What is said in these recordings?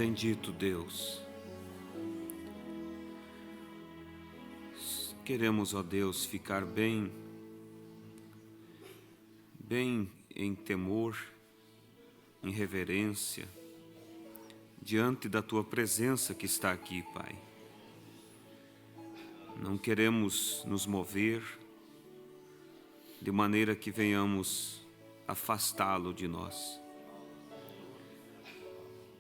Bendito Deus. Queremos, ó Deus, ficar bem em temor, em reverência, diante da Tua presença que está aqui, Pai. Não queremos nos mover de maneira que venhamos afastá-lo de nós.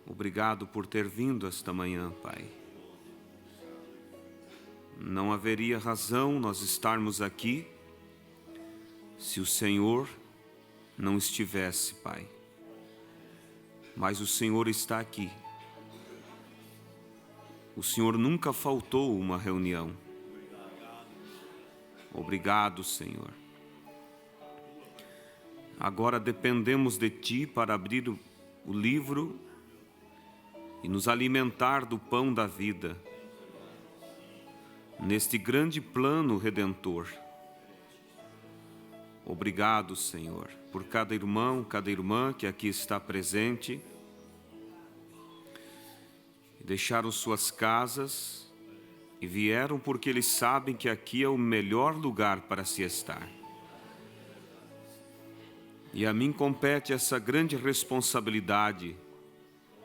Obrigado por ter vindo esta manhã, Pai. Não haveria razão nós estarmos aqui se o Senhor não estivesse, Pai. Mas o Senhor está aqui. O Senhor nunca faltou uma reunião. Obrigado, Senhor. Agora dependemos de Ti para abrir o livro e nos alimentar do pão da vida, neste grande plano redentor. Obrigado, Senhor, por cada irmão, cada irmã que aqui está presente. Deixaram suas casas e vieram porque eles sabem que aqui é o melhor lugar para se estar. E a mim compete essa grande responsabilidade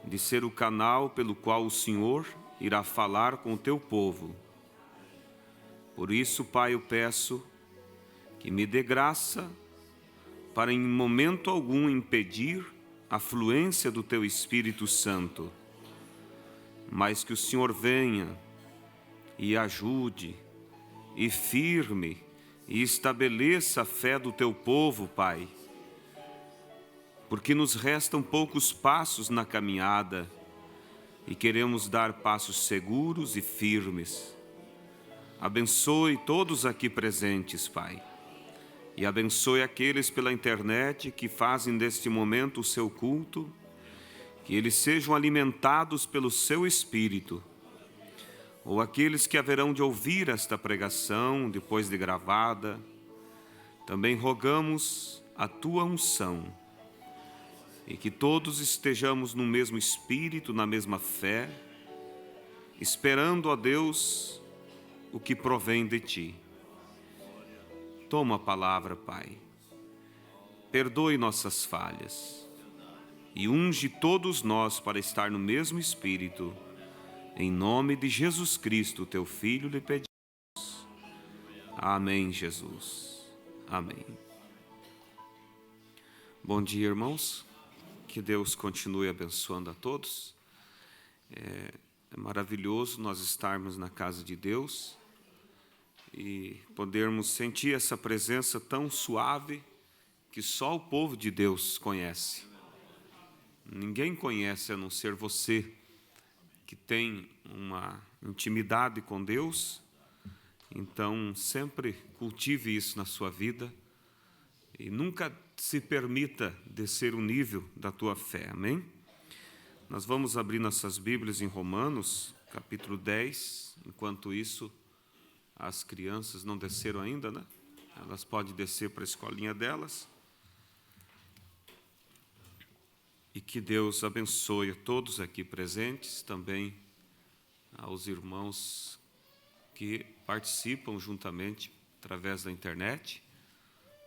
de ser o canal pelo qual o Senhor irá falar com o Teu povo. Por isso, Pai, eu peço que me dê graça para em momento algum impedir a fluência do Teu Espírito Santo, mas que o Senhor venha e ajude, e firme, e estabeleça a fé do Teu povo, Pai, porque nos restam poucos passos na caminhada e queremos dar passos seguros e firmes. Abençoe todos aqui presentes, Pai, e abençoe aqueles pela internet que fazem deste momento o seu culto, que eles sejam alimentados pelo Seu Espírito, ou aqueles que haverão de ouvir esta pregação depois de gravada. Também rogamos a Tua unção, e que todos estejamos no mesmo espírito, na mesma fé, esperando a Deus o que provém de Ti. Toma a palavra, Pai. Perdoe nossas falhas e unge todos nós para estar no mesmo espírito. Em nome de Jesus Cristo, Teu Filho, lhe pedimos. Amém, Jesus. Amém. Bom dia, irmãos. Que Deus continue abençoando a todos. É maravilhoso nós estarmos na casa de Deus e podermos sentir essa presença tão suave que só o povo de Deus conhece. Ninguém conhece a não ser você, que tem uma intimidade com Deus. Então, sempre cultive isso na sua vida e nunca se permita descer o nível da tua fé, amém? Nós vamos abrir nossas Bíblias em Romanos, capítulo 10. Enquanto isso, as crianças não desceram ainda, né? Elas podem descer para a escolinha delas. E que Deus abençoe a todos aqui presentes, também aos irmãos que participam juntamente através da internet.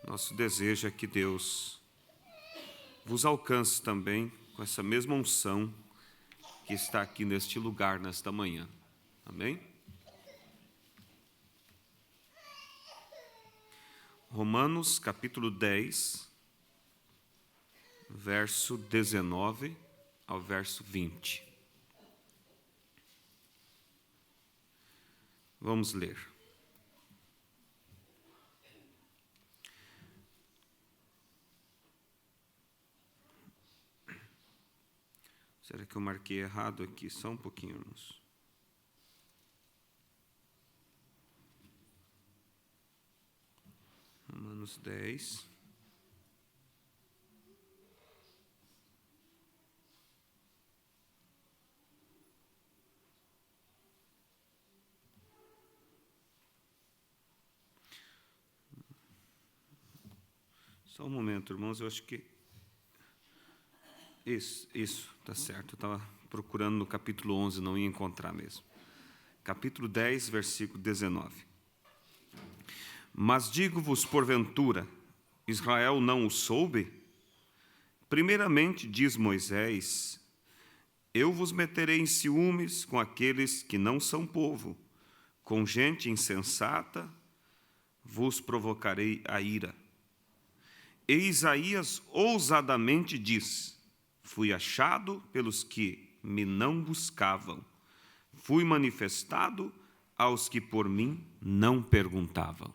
Nosso desejo é que Deus vos alcance também com essa mesma unção que está aqui neste lugar, nesta manhã. Amém? Romanos, capítulo 10, verso 19 ao verso 20. Vamos ler. Será que eu marquei errado aqui? Só um pouquinho, irmãos. Romanos 10. Só um momento, irmãos, eu acho que... Isso, tá certo. Eu estava procurando no capítulo 11, não ia encontrar mesmo. Capítulo 10, versículo 19. Mas digo-vos, porventura, Israel não o soube? Primeiramente, diz Moisés, eu vos meterei em ciúmes com aqueles que não são povo, com gente insensata vos provocarei a ira. E Isaías ousadamente diz, fui achado pelos que me não buscavam, fui manifestado aos que por mim não perguntavam.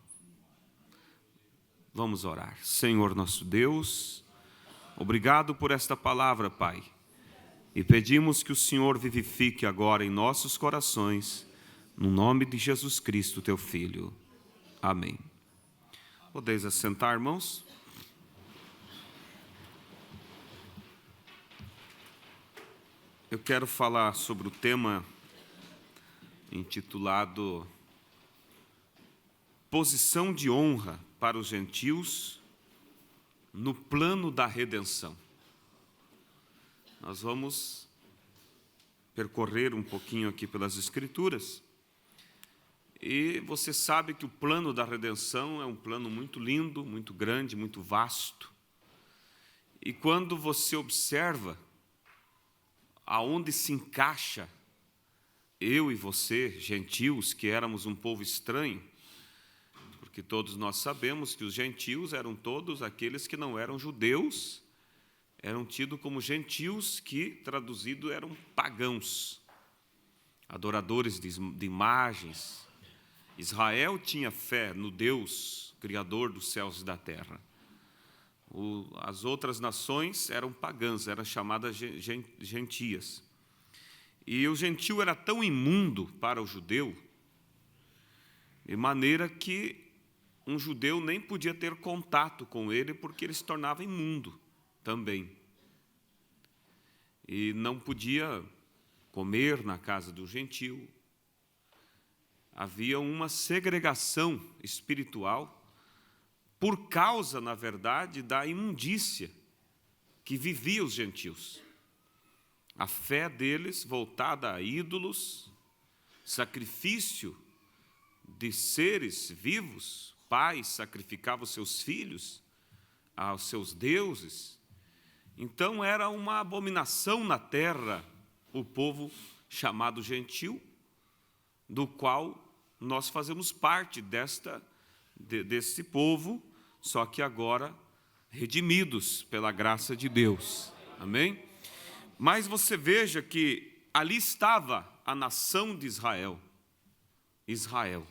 Vamos orar. Senhor nosso Deus, obrigado por esta palavra, Pai. E pedimos que o Senhor vivifique agora em nossos corações, no nome de Jesus Cristo, teu Filho. Amém. Podeis assentar, irmãos? Eu quero falar sobre o tema intitulado Posição de honra para os gentios no plano da redenção. Nós vamos percorrer um pouquinho aqui pelas Escrituras. E você sabe que o plano da redenção é um plano muito lindo, muito grande, muito vasto. E quando você observa aonde se encaixa eu e você, gentios, que éramos um povo estranho, porque todos nós sabemos que os gentios eram todos aqueles que não eram judeus, eram tidos como gentios que, traduzido, eram pagãos, adoradores de imagens. Israel tinha fé no Deus, Criador dos céus e da terra. As outras nações eram pagãs, eram chamadas gentias. E o gentio era tão imundo para o judeu, de maneira que um judeu nem podia ter contato com ele, porque ele se tornava imundo também. E não podia comer na casa do gentio. Havia uma segregação espiritual por causa, na verdade, da imundícia que viviam os gentios. A fé deles voltada a ídolos, sacrifício de seres vivos, pais sacrificavam seus filhos aos seus deuses. Então era uma abominação na terra o povo chamado gentio, do qual nós fazemos parte desse povo, só que agora redimidos pela graça de Deus. Amém? Mas você veja que ali estava a nação de Israel. Israel,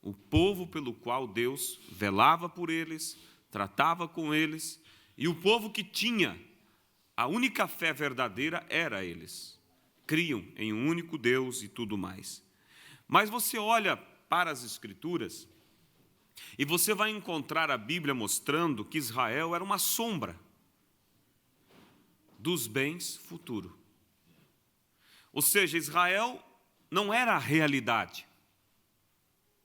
o povo pelo qual Deus velava por eles, tratava com eles, e o povo que tinha a única fé verdadeira era eles. Criam em um único Deus e tudo mais. Mas você olha para as Escrituras e você vai encontrar a Bíblia mostrando que Israel era uma sombra dos bens futuros. Ou seja, Israel não era a realidade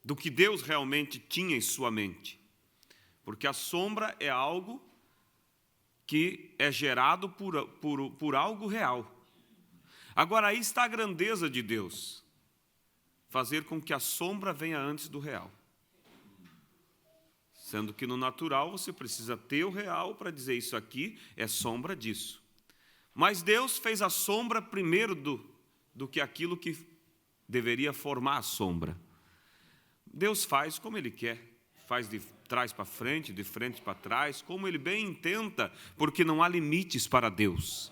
do que Deus realmente tinha em sua mente. Porque a sombra é algo que é gerado por algo real. Agora, aí está a grandeza de Deus. Fazer com que a sombra venha antes do real. Sendo que no natural você precisa ter o real para dizer isso aqui é sombra disso. Mas Deus fez a sombra primeiro do que aquilo que deveria formar a sombra. Deus faz como Ele quer, faz de trás para frente, de frente para trás, como Ele bem intenta, porque não há limites para Deus.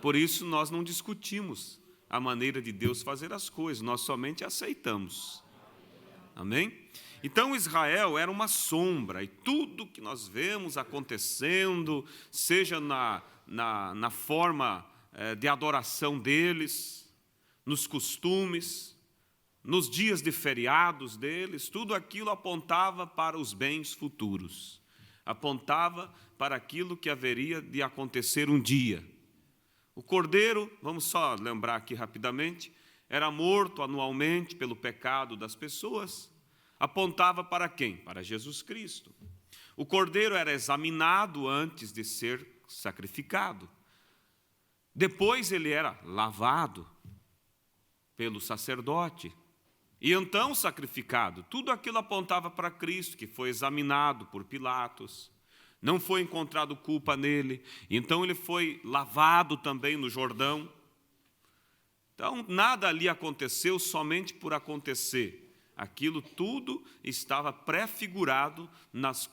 Por isso nós não discutimos a maneira de Deus fazer as coisas, nós somente aceitamos. Amém? Então Israel era uma sombra, e tudo que nós vemos acontecendo, seja na forma de adoração deles, nos costumes, nos dias de feriados deles, tudo aquilo apontava para os bens futuros, apontava para aquilo que haveria de acontecer um dia. O cordeiro, vamos só lembrar aqui rapidamente, era morto anualmente pelo pecado das pessoas, apontava para quem? Para Jesus Cristo. O cordeiro era examinado antes de ser sacrificado. Depois ele era lavado pelo sacerdote e então sacrificado. Tudo aquilo apontava para Cristo, que foi examinado por Pilatos. Não foi encontrado culpa nele. Então ele foi lavado também no Jordão. Então nada ali aconteceu somente por acontecer. Aquilo tudo estava prefigurado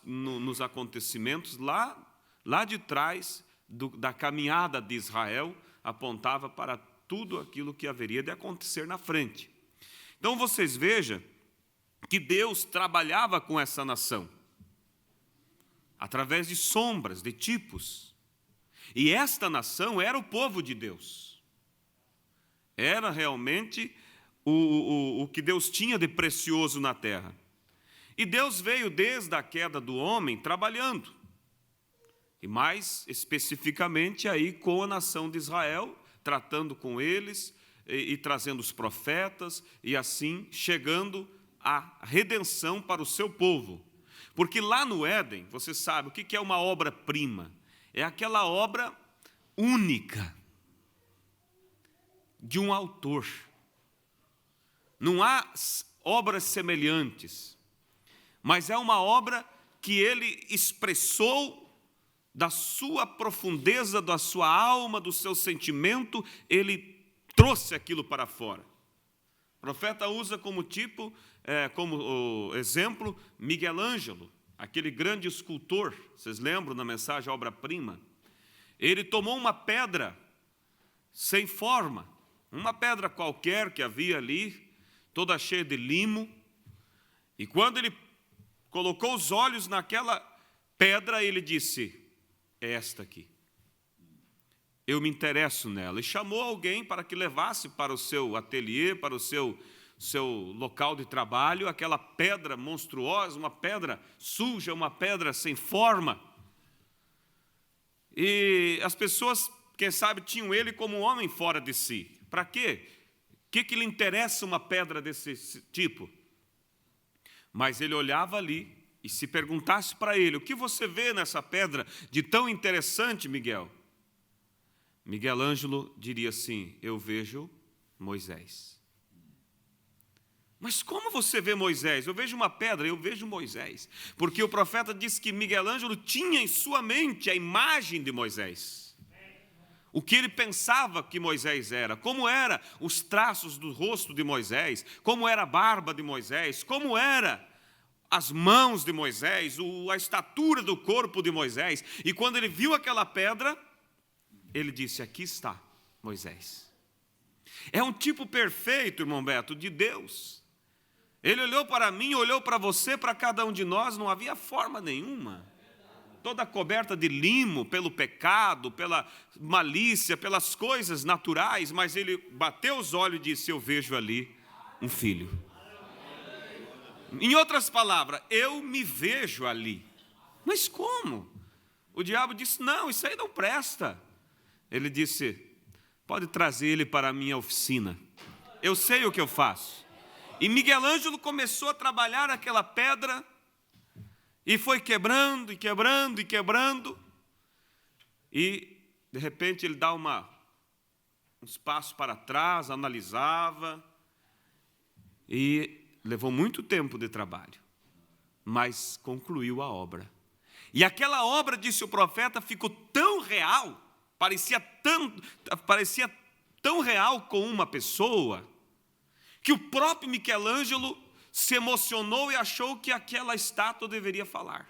nos acontecimentos lá de trás da caminhada de Israel, apontava para tudo aquilo que haveria de acontecer na frente. Então vocês vejam que Deus trabalhava com essa nação, através de sombras, de tipos. E esta nação era o povo de Deus. Era realmente o que Deus tinha de precioso na terra. E Deus veio desde a queda do homem trabalhando. E mais especificamente aí com a nação de Israel, tratando com eles e trazendo os profetas e assim chegando à redenção para o seu povo. Porque lá no Éden, você sabe o que é uma obra-prima? É aquela obra única de um autor. Não há obras semelhantes, mas é uma obra que ele expressou da sua profundeza, da sua alma, do seu sentimento, ele trouxe aquilo para fora. O profeta usa como tipo, como exemplo, Miguel Ângelo, aquele grande escultor. Vocês lembram na mensagem obra-prima? Ele tomou uma pedra sem forma, uma pedra qualquer que havia ali, toda cheia de limo, e quando ele colocou os olhos naquela pedra, ele disse: é esta aqui. Eu me interesso nela. E chamou alguém para que levasse para o seu ateliê, para o seu local de trabalho, aquela pedra monstruosa, uma pedra suja, uma pedra sem forma. E as pessoas, quem sabe, tinham ele como um homem fora de si. Para quê? O que lhe interessa uma pedra desse tipo? Mas ele olhava ali, e se perguntasse para ele: o que você vê nessa pedra de tão interessante, Miguel? Miguel Ângelo diria assim: eu vejo Moisés. Mas como você vê Moisés? Eu vejo uma pedra, eu vejo Moisés. Porque o profeta disse que Miguel Ângelo tinha em sua mente a imagem de Moisés. O que ele pensava que Moisés era, como eram os traços do rosto de Moisés, como era a barba de Moisés, como era as mãos de Moisés, a estatura do corpo de Moisés. E quando ele viu aquela pedra, ele disse: aqui está Moisés. É um tipo perfeito, irmão Beto, de Deus. Ele olhou para mim, olhou para você, para cada um de nós, não havia forma nenhuma. Toda coberta de limo pelo pecado, pela malícia, pelas coisas naturais, mas ele bateu os olhos e disse: eu vejo ali um filho. Em outras palavras, eu me vejo ali. Mas como? O diabo disse: não, isso aí não presta. Ele disse: pode trazer ele para a minha oficina, eu sei o que eu faço. E Miguel Ângelo começou a trabalhar aquela pedra, e foi quebrando, e quebrando, e quebrando, e de repente ele dá uns passos para trás, analisava, e levou muito tempo de trabalho, mas concluiu a obra. E aquela obra, disse o profeta, ficou tão real, parecia tão real com uma pessoa, que o próprio Michelangelo se emocionou e achou que aquela estátua deveria falar.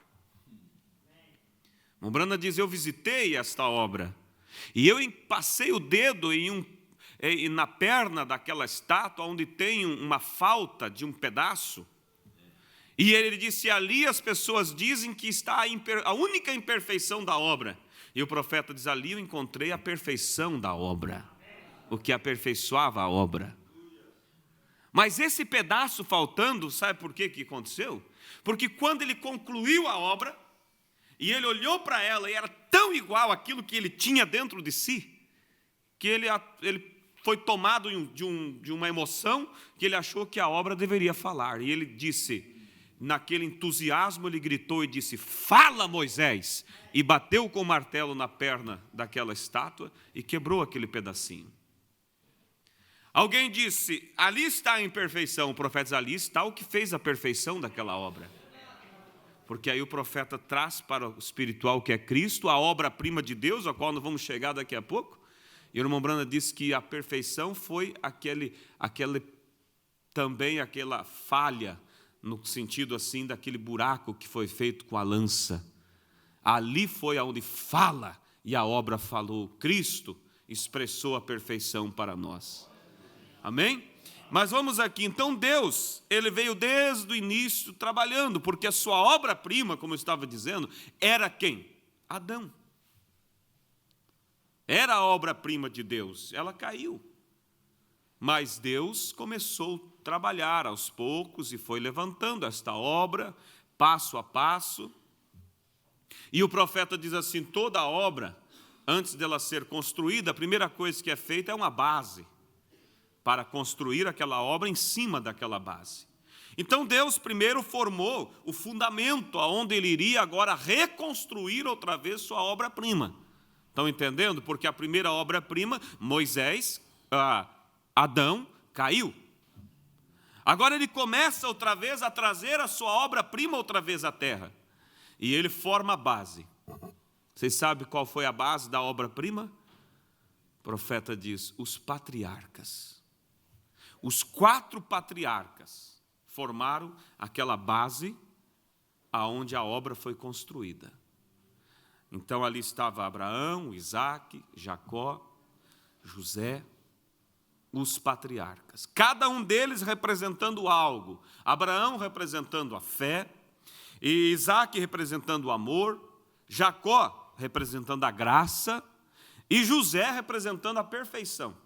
Mombrana diz: eu visitei esta obra, e eu passei o dedo na perna daquela estátua, onde tem uma falta de um pedaço, e ele disse: ali as pessoas dizem que está a única imperfeição da obra. E o profeta diz: ali eu encontrei a perfeição da obra, o que aperfeiçoava a obra. Mas esse pedaço faltando, sabe por que aconteceu? Porque quando ele concluiu a obra, e ele olhou para ela, e era tão igual àquilo que ele tinha dentro de si, que ele foi tomado de uma emoção, que ele achou que a obra deveria falar. E ele disse: naquele entusiasmo, ele gritou e disse: fala, Moisés! E bateu com o martelo na perna daquela estátua e quebrou aquele pedacinho. Alguém disse: ali está a imperfeição. O profeta diz: ali está o que fez a perfeição daquela obra. Porque aí o profeta traz para o espiritual, que é Cristo, a obra-prima de Deus, a qual nós vamos chegar daqui a pouco. E o irmão Branda disse que a perfeição foi também aquela falha, no sentido assim daquele buraco que foi feito com a lança. Ali foi aonde fala, e a obra falou. Cristo expressou a perfeição para nós. Amém? Mas vamos aqui, então Deus, ele veio desde o início trabalhando, porque a sua obra-prima, como eu estava dizendo, era quem? Adão. Era a obra-prima de Deus, ela caiu. Mas Deus começou a trabalhar aos poucos e foi levantando esta obra, passo a passo. E o profeta diz assim: toda obra, antes dela ser construída, a primeira coisa que é feita é uma base, para construir aquela obra em cima daquela base. Então Deus primeiro formou o fundamento, aonde ele iria agora reconstruir outra vez sua obra-prima. Estão entendendo? Porque a primeira obra-prima, Moisés, Adão, caiu. Agora ele começa outra vez a trazer a sua obra-prima outra vez à terra. E ele forma a base. Vocês sabem qual foi a base da obra-prima? O profeta diz: os patriarcas. Os 4 patriarcas formaram aquela base aonde a obra foi construída. Então ali estava Abraão, Isaque, Jacó, José, os patriarcas. Cada um deles representando algo. Abraão representando a fé, e Isaque representando o amor, Jacó representando a graça, e José representando a perfeição.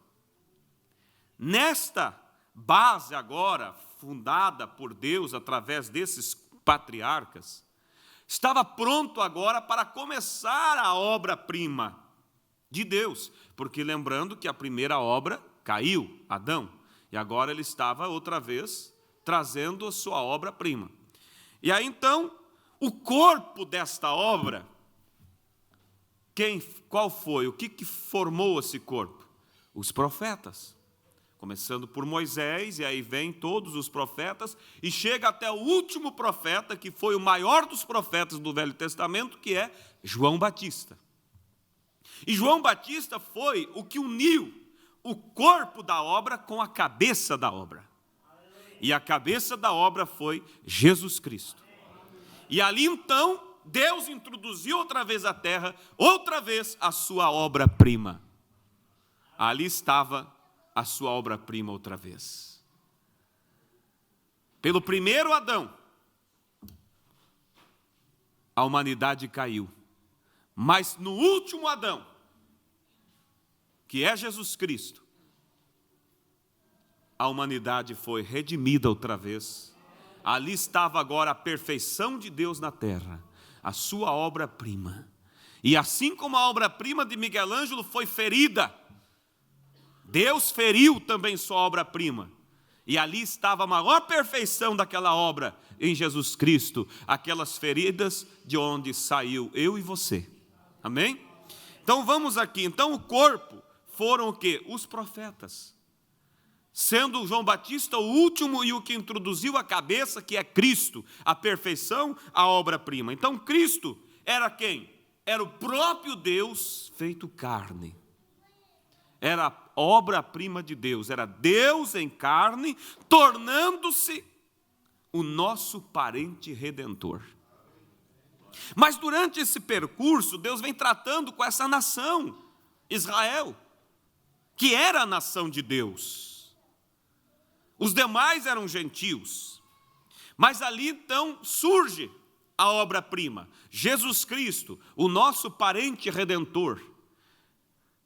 Nesta base agora, fundada por Deus através desses patriarcas, estava pronto agora para começar a obra-prima de Deus. Porque lembrando que a primeira obra caiu, Adão, e agora ele estava outra vez trazendo a sua obra-prima. E aí então, o corpo desta obra, qual foi? O que formou esse corpo? Os profetas. Começando por Moisés, e aí vem todos os profetas, e chega até o último profeta, que foi o maior dos profetas do Velho Testamento, que é João Batista. E João Batista foi o que uniu o corpo da obra com a cabeça da obra. E a cabeça da obra foi Jesus Cristo. E ali então, Deus introduziu outra vez à terra, outra vez a sua obra-prima. Ali estava a sua obra-prima outra vez. Pelo primeiro Adão, a humanidade caiu. Mas no último Adão, que é Jesus Cristo, a humanidade foi redimida outra vez. Ali estava agora a perfeição de Deus na terra, a sua obra-prima. E assim como a obra-prima de Miguel Ângelo foi ferida, Deus feriu também sua obra-prima. E ali estava a maior perfeição daquela obra em Jesus Cristo, aquelas feridas de onde saiu eu e você. Amém? Então vamos aqui. Então o corpo foram o quê? Os profetas. Sendo João Batista o último e o que introduziu a cabeça, que é Cristo, a perfeição, a obra-prima. Então Cristo era quem? Era o próprio Deus feito carne. Era a obra-prima de Deus, era Deus em carne, tornando-se o nosso parente redentor. Mas durante esse percurso, Deus vem tratando com essa nação, Israel, que era a nação de Deus. Os demais eram gentios. Mas ali então surge a obra-prima, Jesus Cristo, o nosso parente redentor.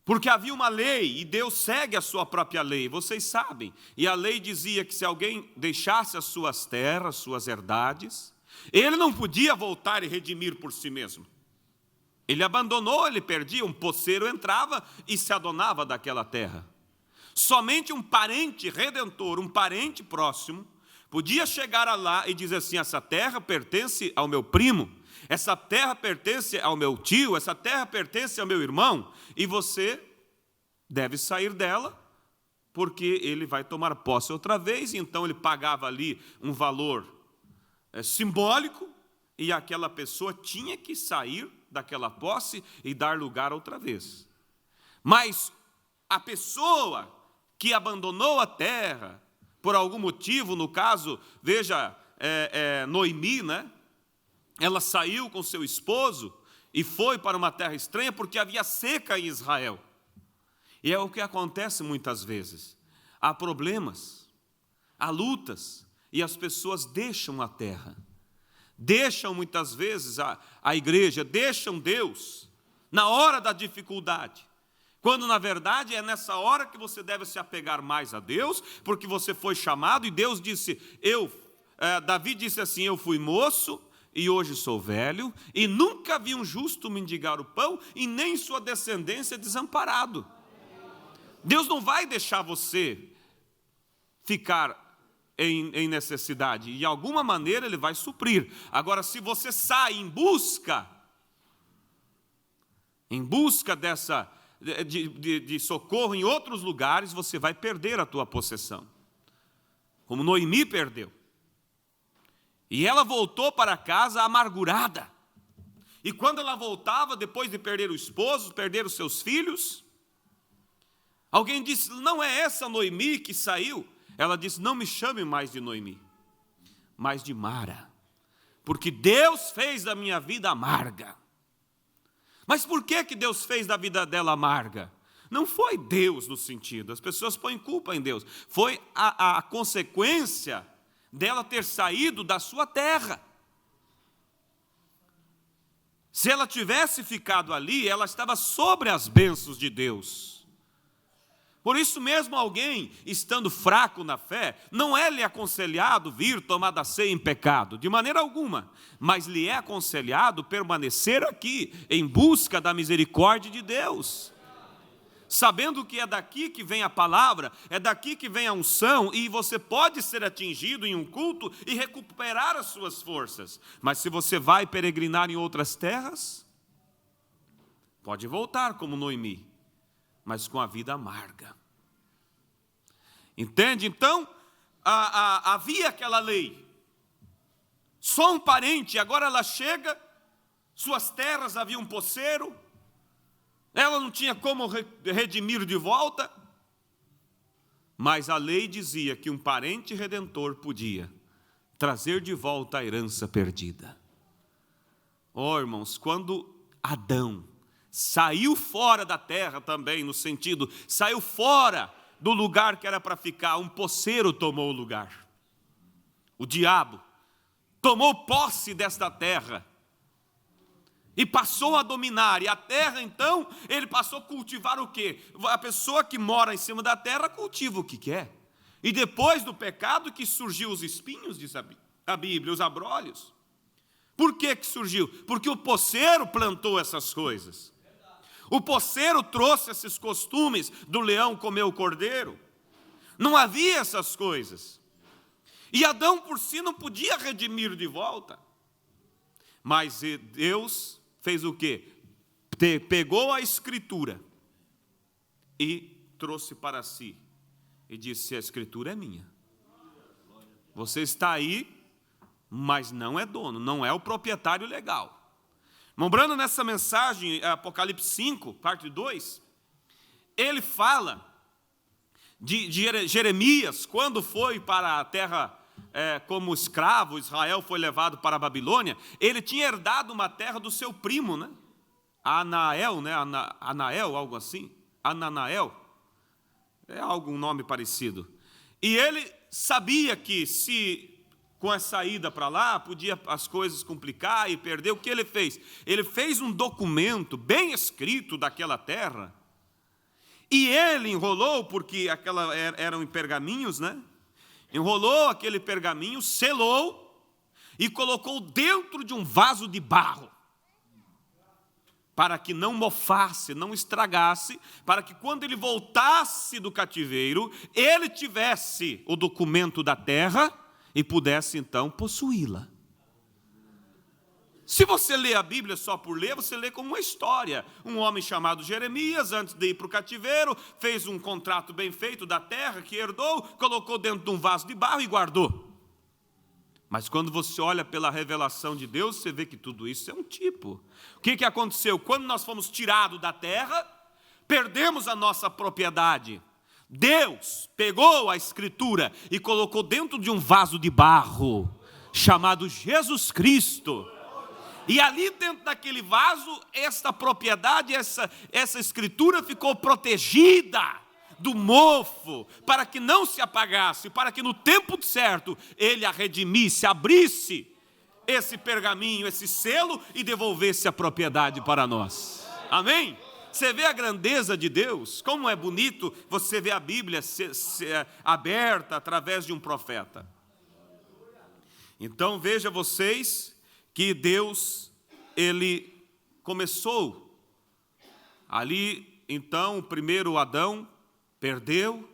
Porque havia uma lei, e Deus segue a sua própria lei, vocês sabem. E a lei dizia que se alguém deixasse as suas terras, suas herdades, ele não podia voltar e redimir por si mesmo. Ele abandonou, ele perdia, um poceiro entrava e se adonava daquela terra. Somente um parente redentor, um parente próximo, Podia chegar lá e dizer assim: essa terra pertence ao meu primo, essa terra pertence ao meu tio, essa terra pertence ao meu irmão, e você deve sair dela, porque ele vai tomar posse outra vez. Então ele pagava ali um valor simbólico, e aquela pessoa tinha que sair daquela posse e dar lugar outra vez. Mas a pessoa que abandonou a terra, por algum motivo, no caso, veja, Noemi, né? Ela saiu com seu esposo e foi para uma terra estranha porque havia seca em Israel. E é o que acontece muitas vezes. Há problemas, há lutas, e as pessoas deixam a terra. Deixam muitas vezes a igreja, deixam Deus na hora da dificuldade. Quando, na verdade, é nessa hora que você deve se apegar mais a Deus, porque você foi chamado, e Deus disse, Davi disse assim: eu fui moço e hoje sou velho, e nunca vi um justo mendigar o pão, e nem sua descendência desamparado. Deus não vai deixar você ficar em necessidade, e de alguma maneira Ele vai suprir. Agora, se você sai em busca de socorro em outros lugares, você vai perder a tua possessão, como Noemi perdeu. E ela voltou para casa amargurada. E quando ela voltava, depois de perder o esposo, perder os seus filhos, alguém disse: não é essa Noemi que saiu? Ela disse: não me chame mais de Noemi, mas de Mara, porque Deus fez da minha vida amarga. Mas por que Deus fez da vida dela amarga? Não foi Deus no sentido, as pessoas põem culpa em Deus, foi a consequência dela ter saído da sua terra. Se ela tivesse ficado ali, ela estava sobre as bênçãos de Deus. Por isso mesmo, alguém estando fraco na fé, não é lhe aconselhado vir tomar da ceia em pecado, de maneira alguma, mas lhe é aconselhado permanecer aqui, em busca da misericórdia de Deus, sabendo que é daqui que vem a palavra, é daqui que vem a unção, e você pode ser atingido em um culto e recuperar as suas forças. Mas se você vai peregrinar em outras terras, pode voltar como Noemi, mas com a vida amarga. Entende? Então, havia aquela lei. Só um parente, agora ela chega, suas terras havia um poceiro, ela não tinha como redimir de volta, mas a lei dizia que um parente redentor podia trazer de volta a herança perdida. Oh, irmãos, quando Adão saiu fora da terra também, no sentido, saiu fora do lugar que era para ficar, um poceiro tomou o lugar. O diabo tomou posse desta terra e passou a dominar, e a terra então, ele passou a cultivar o quê? A pessoa que mora em cima da terra cultiva o que quer. E depois do pecado que surgiu os espinhos, diz a Bíblia, os abrolhos. Por que surgiu? Porque o poceiro plantou essas coisas. O poceiro trouxe esses costumes do leão comer o cordeiro. Não havia essas coisas. E Adão por si não podia redimir de volta. Mas Deus fez o quê? Pegou a escritura e trouxe para si. E disse: a escritura é minha. Você está aí, mas não é dono, não é o proprietário legal. Lembrando nessa mensagem, Apocalipse 5, parte 2, ele fala de Jeremias, quando foi para a terra como escravo, Israel foi levado para a Babilônia, ele tinha herdado uma terra do seu primo, né? Anael, né? Anael, algo assim, Ananael, é algum nome parecido. E ele sabia que se com a saída para lá, podia as coisas complicar e perder. O que ele fez? Ele fez um documento bem escrito daquela terra, e ele enrolou, porque aquela eram em pergaminhos, né? Enrolou aquele pergaminho, selou e colocou dentro de um vaso de barro, para que não mofasse, não estragasse, para que quando ele voltasse do cativeiro, ele tivesse o documento da terra e pudesse então possuí-la. Se você lê a Bíblia só por ler, você lê como uma história. Um homem chamado Jeremias, antes de ir para o cativeiro, fez um contrato bem feito da terra que herdou, colocou dentro de um vaso de barro e guardou. Mas quando você olha pela revelação de Deus, você vê que tudo isso é um tipo. O que aconteceu? Quando nós fomos tirados da terra, perdemos a nossa propriedade. Deus pegou a Escritura e colocou dentro de um vaso de barro, chamado Jesus Cristo. E ali dentro daquele vaso, esta propriedade, essa Escritura ficou protegida do mofo, para que não se apagasse, para que no tempo certo ele a redimisse, abrisse esse pergaminho, esse selo e devolvesse a propriedade para nós. Amém? Você vê a grandeza de Deus, como é bonito você ver a Bíblia ser aberta através de um profeta. Então veja vocês que Deus, ele começou ali, então o primeiro Adão perdeu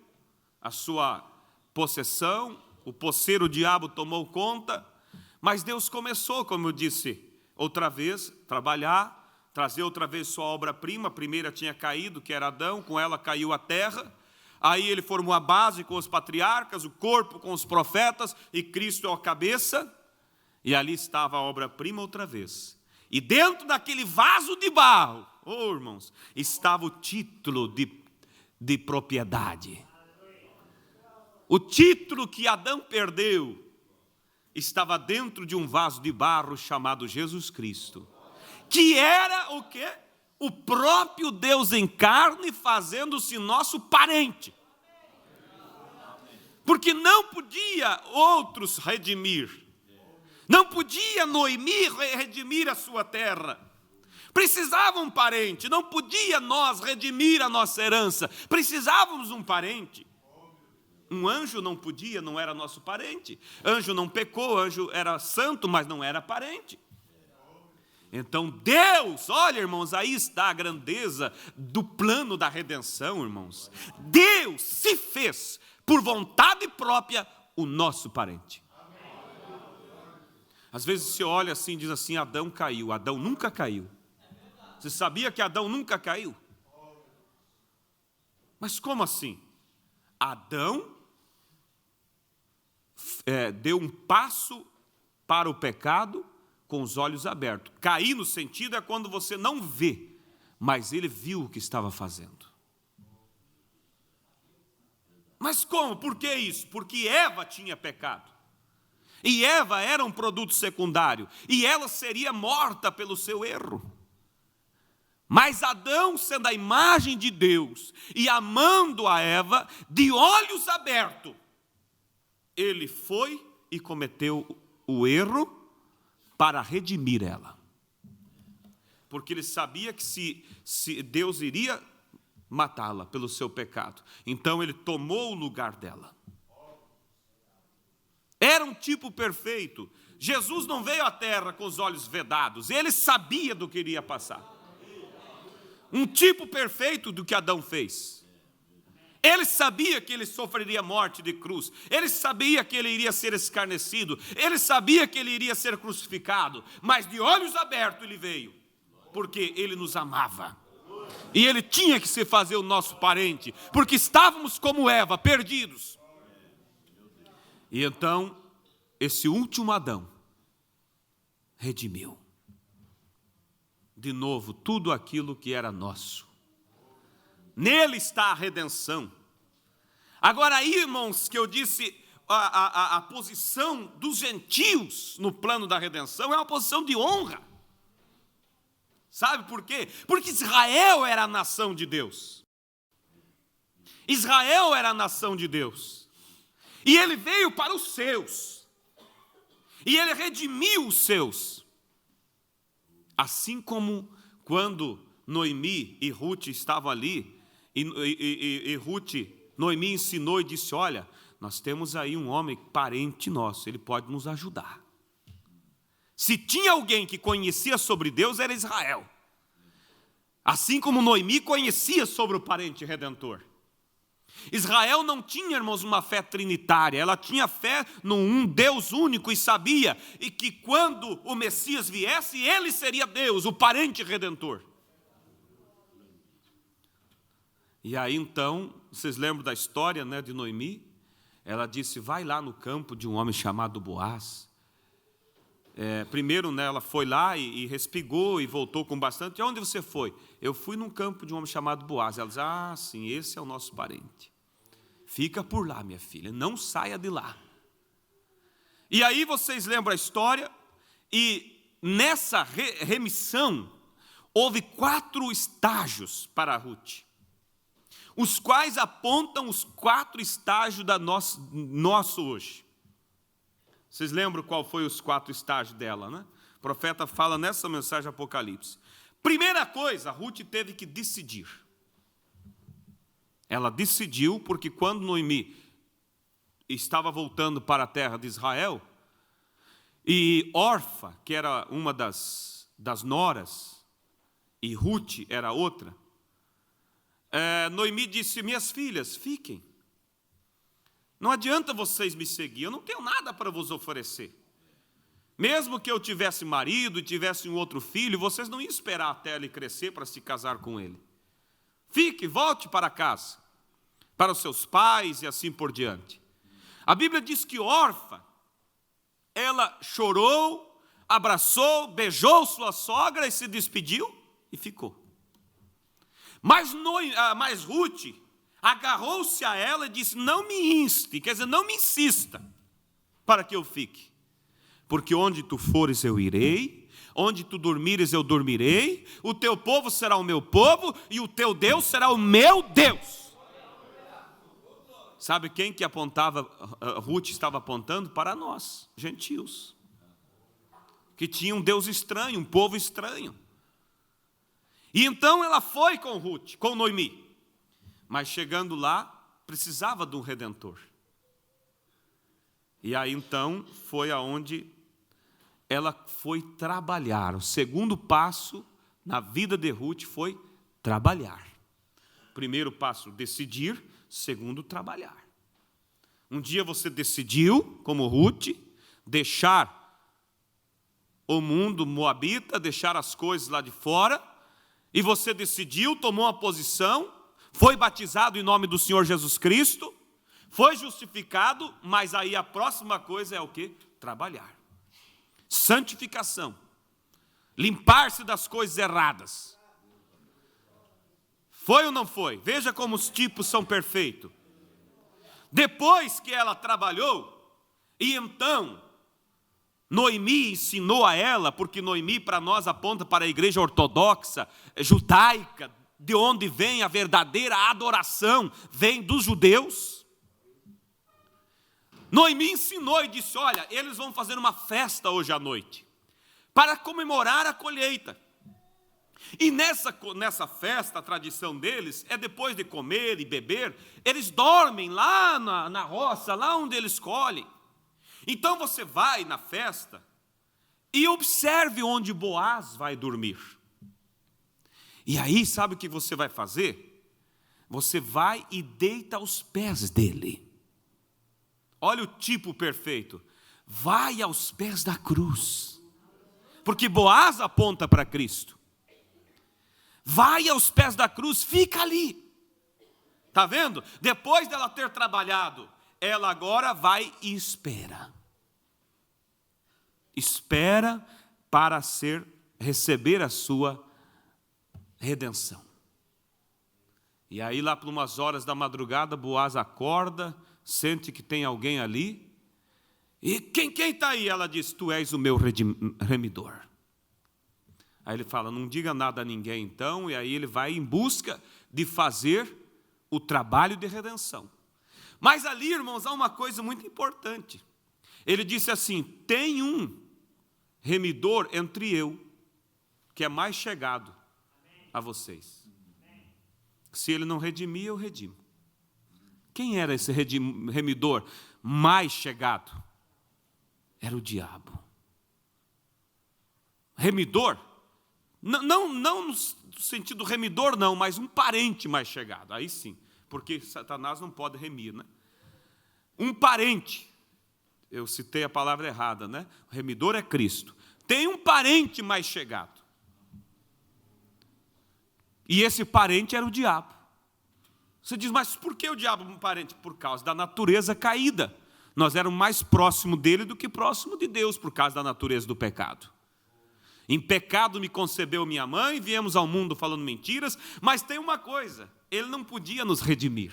a sua possessão, o posseiro diabo tomou conta, mas Deus começou, como eu disse, outra vez, trabalhar, trazer outra vez sua obra-prima. A primeira tinha caído, que era Adão, com ela caiu a terra. Aí ele formou a base com os patriarcas, o corpo com os profetas, e Cristo é a cabeça. E ali estava a obra-prima outra vez. E dentro daquele vaso de barro, irmãos, estava o título de propriedade. O título que Adão perdeu estava dentro de um vaso de barro chamado Jesus Cristo, que era o quê? O próprio Deus em carne fazendo-se nosso parente. Porque não podia outros redimir. Não podia Noemi redimir a sua terra. Precisava um parente. Não podia nós redimir a nossa herança. Precisávamos um parente. Um anjo não podia, não era nosso parente. Anjo não pecou, anjo era santo, mas não era parente. Então Deus, olha irmãos, aí está a grandeza do plano da redenção, irmãos. Deus se fez, por vontade própria, o nosso parente. Às vezes você olha assim e diz assim, Adão caiu. Adão nunca caiu. Você sabia que Adão nunca caiu? Mas como assim? Adão deu um passo para o pecado com os olhos abertos. Cair no sentido é quando você não vê, mas ele viu o que estava fazendo. Mas como? Por que isso? Porque Eva tinha pecado. E Eva era um produto secundário, e ela seria morta pelo seu erro. Mas Adão, sendo a imagem de Deus, e amando a Eva, de olhos abertos, ele foi e cometeu o erro para redimir ela. Porque ele sabia que se Deus iria matá-la pelo seu pecado, então ele tomou o lugar dela. Era um tipo perfeito. Jesus não veio à terra com os olhos vedados. Ele sabia do que iria passar. Um tipo perfeito do que Adão fez. Ele sabia que ele sofreria morte de cruz. Ele sabia que ele iria ser escarnecido. Ele sabia que ele iria ser crucificado. Mas de olhos abertos ele veio. Porque ele nos amava. E ele tinha que se fazer o nosso parente. Porque estávamos como Eva, perdidos. E então, esse último Adão redimiu de novo tudo aquilo que era nosso. Nele está a redenção. Agora aí, irmãos, que eu disse, a posição dos gentios no plano da redenção é uma posição de honra. Sabe por quê? Porque Israel era a nação de Deus. Israel era a nação de Deus. E ele veio para os seus. E ele redimiu os seus. Assim como quando Noemi e Ruth estavam ali, e Noemi ensinou e disse, olha, nós temos aí um homem parente nosso, ele pode nos ajudar. Se tinha alguém que conhecia sobre Deus, era Israel. Assim como Noemi conhecia sobre o parente redentor. Israel não tinha, irmãos, uma fé trinitária, ela tinha fé num Deus único e sabia e que quando o Messias viesse, ele seria Deus, o parente redentor. E aí então, vocês lembram da história, né, de Noemi? Ela disse, vai lá no campo de um homem chamado Boaz. Primeiro, né, ela foi lá e respigou e voltou com bastante. E onde você foi? Eu fui num campo de um homem chamado Boaz. Ela diz, sim, esse é o nosso parente. Fica por lá, minha filha, não saia de lá. E aí vocês lembram a história? E nessa remissão, houve 4 estágios para Ruth, os quais apontam os 4 estágios da nosso hoje. Vocês lembram qual foi os 4 estágios dela, né? O profeta fala nessa mensagem Apocalipse. Primeira coisa, Ruth teve que decidir. Ela decidiu porque quando Noemi estava voltando para a terra de Israel, e Orfa, que era uma das noras, e Ruth era outra, Noemi disse, minhas filhas, fiquem. Não adianta vocês me seguir, eu não tenho nada para vos oferecer. Mesmo que eu tivesse marido e tivesse um outro filho, vocês não iam esperar até ele crescer para se casar com ele. Fique, volte para casa, para os seus pais e assim por diante. A Bíblia diz que Orfa, ela chorou, abraçou, beijou sua sogra e se despediu e ficou. Mas Ruth agarrou-se a ela e disse, não me inste, quer dizer, não me insista para que eu fique. Porque onde tu fores eu irei, onde tu dormires eu dormirei, o teu povo será o meu povo e o teu Deus será o meu Deus. Sabe quem que apontava, Ruth estava apontando? Para nós, gentios, que tinham um Deus estranho, um povo estranho. E então ela foi com Ruth, com Noemi. Mas chegando lá, precisava de um redentor. E aí então foi aonde ela foi trabalhar. O segundo passo na vida de Ruth foi trabalhar. Primeiro passo, decidir. Segundo, trabalhar. Um dia você decidiu, como Ruth, deixar o mundo moabita, deixar as coisas lá de fora, e você decidiu, tomou uma posição, foi batizado em nome do Senhor Jesus Cristo, foi justificado, mas aí a próxima coisa é o quê? Trabalhar. Santificação. Limpar-se das coisas erradas. Foi ou não foi? Veja como os tipos são perfeitos. Depois que ela trabalhou, e então Noemi ensinou a ela, porque Noemi para nós aponta para a igreja ortodoxa, judaica, de onde vem a verdadeira adoração, vem dos judeus. Noemi ensinou e disse, olha, eles vão fazer uma festa hoje à noite, para comemorar a colheita. E nessa festa, a tradição deles é depois de comer e beber, eles dormem lá na roça, lá onde eles colhem. Então você vai na festa e observe onde Boaz vai dormir. E aí, sabe o que você vai fazer? Você vai e deita aos pés dele. Olha o tipo perfeito. Vai aos pés da cruz. Porque Boaz aponta para Cristo. Vai aos pés da cruz, fica ali. Está vendo? Depois dela ter trabalhado, ela agora vai e espera. Espera para receber a sua redenção. E aí lá por umas horas da madrugada, Boaz acorda, sente que tem alguém ali. E quem está aí? Ela diz, tu és o meu remidor. Aí ele fala, não diga nada a ninguém então, e aí ele vai em busca de fazer o trabalho de redenção. Mas ali, irmãos, há uma coisa muito importante. Ele disse assim, tem um remidor entre eu, que é mais chegado a vocês. Se ele não redimir, eu redimo. Quem era esse remidor mais chegado? Era o diabo. Remidor? Não no sentido remidor, não, mas um parente mais chegado. Aí sim. porque Satanás não pode remir, né? Um parente, eu citei a palavra errada, né? O remidor é Cristo. Tem um parente mais chegado. E esse parente era o diabo. Você diz, mas por que o diabo é um parente? Por causa da natureza caída. Nós éramos mais próximos dele do que próximo de Deus, por causa da natureza do pecado. Em pecado me concebeu minha mãe, viemos ao mundo falando mentiras, mas tem uma coisa, ele não podia nos redimir.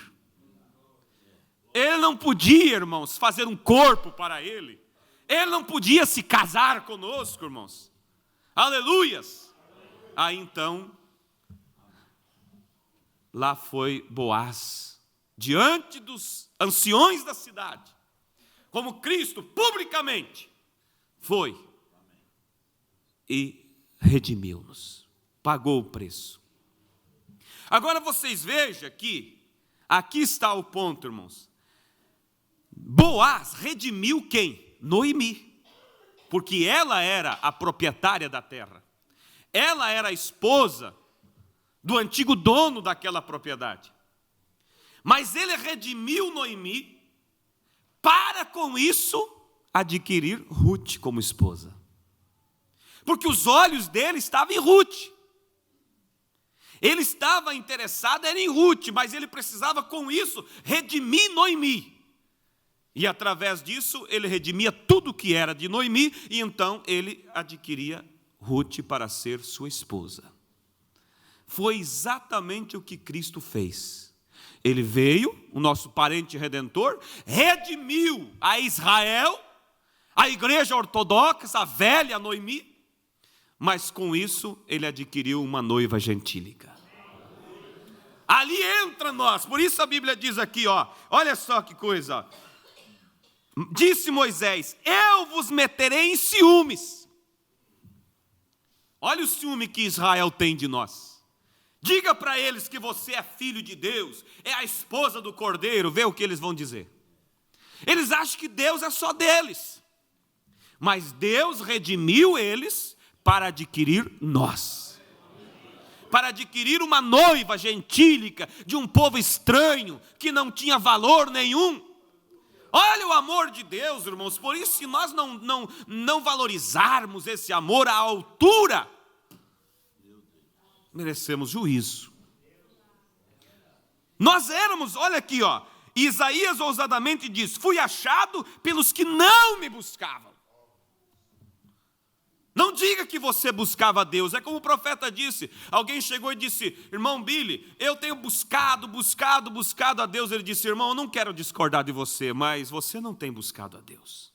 Ele não podia, irmãos, fazer um corpo para ele. Ele não podia se casar conosco, irmãos. Aleluias! Aí então, lá foi Boaz, diante dos anciões da cidade, como Cristo publicamente foi e redimiu-nos, pagou o preço. Agora vocês vejam que aqui está o ponto, irmãos. Boaz redimiu quem? Noemi, porque ela era a proprietária da terra. Ela era a esposa do antigo dono daquela propriedade. Mas ele redimiu Noemi para com isso adquirir Ruth como esposa. Porque os olhos dele estavam em Ruth. Ele estava interessado em Ruth, mas ele precisava com isso redimir Noemi. E através disso ele redimia tudo que era de Noemi, e então ele adquiria Ruth para ser sua esposa. Foi exatamente o que Cristo fez. Ele veio, o nosso parente redentor, redimiu a Israel, a igreja ortodoxa, a velha Noemi, mas com isso ele adquiriu uma noiva gentílica. Ali entra nós, por isso a Bíblia diz aqui, olha só que coisa, disse Moisés, eu vos meterei em ciúmes. Olha o ciúme que Israel tem de nós. Diga para eles que você é filho de Deus, é a esposa do Cordeiro, vê o que eles vão dizer. Eles acham que Deus é só deles, mas Deus redimiu eles para adquirir nós, para adquirir uma noiva gentílica de um povo estranho, que não tinha valor nenhum. Olha o amor de Deus, irmãos, por isso se nós não valorizarmos esse amor à altura, merecemos juízo. Nós éramos, olha aqui, Isaías ousadamente diz, fui achado pelos que não me buscavam. Não diga que você buscava a Deus, é como o profeta disse, alguém chegou e disse, irmão Billy, eu tenho buscado a Deus. Ele disse, irmão, eu não quero discordar de você, mas você não tem buscado a Deus.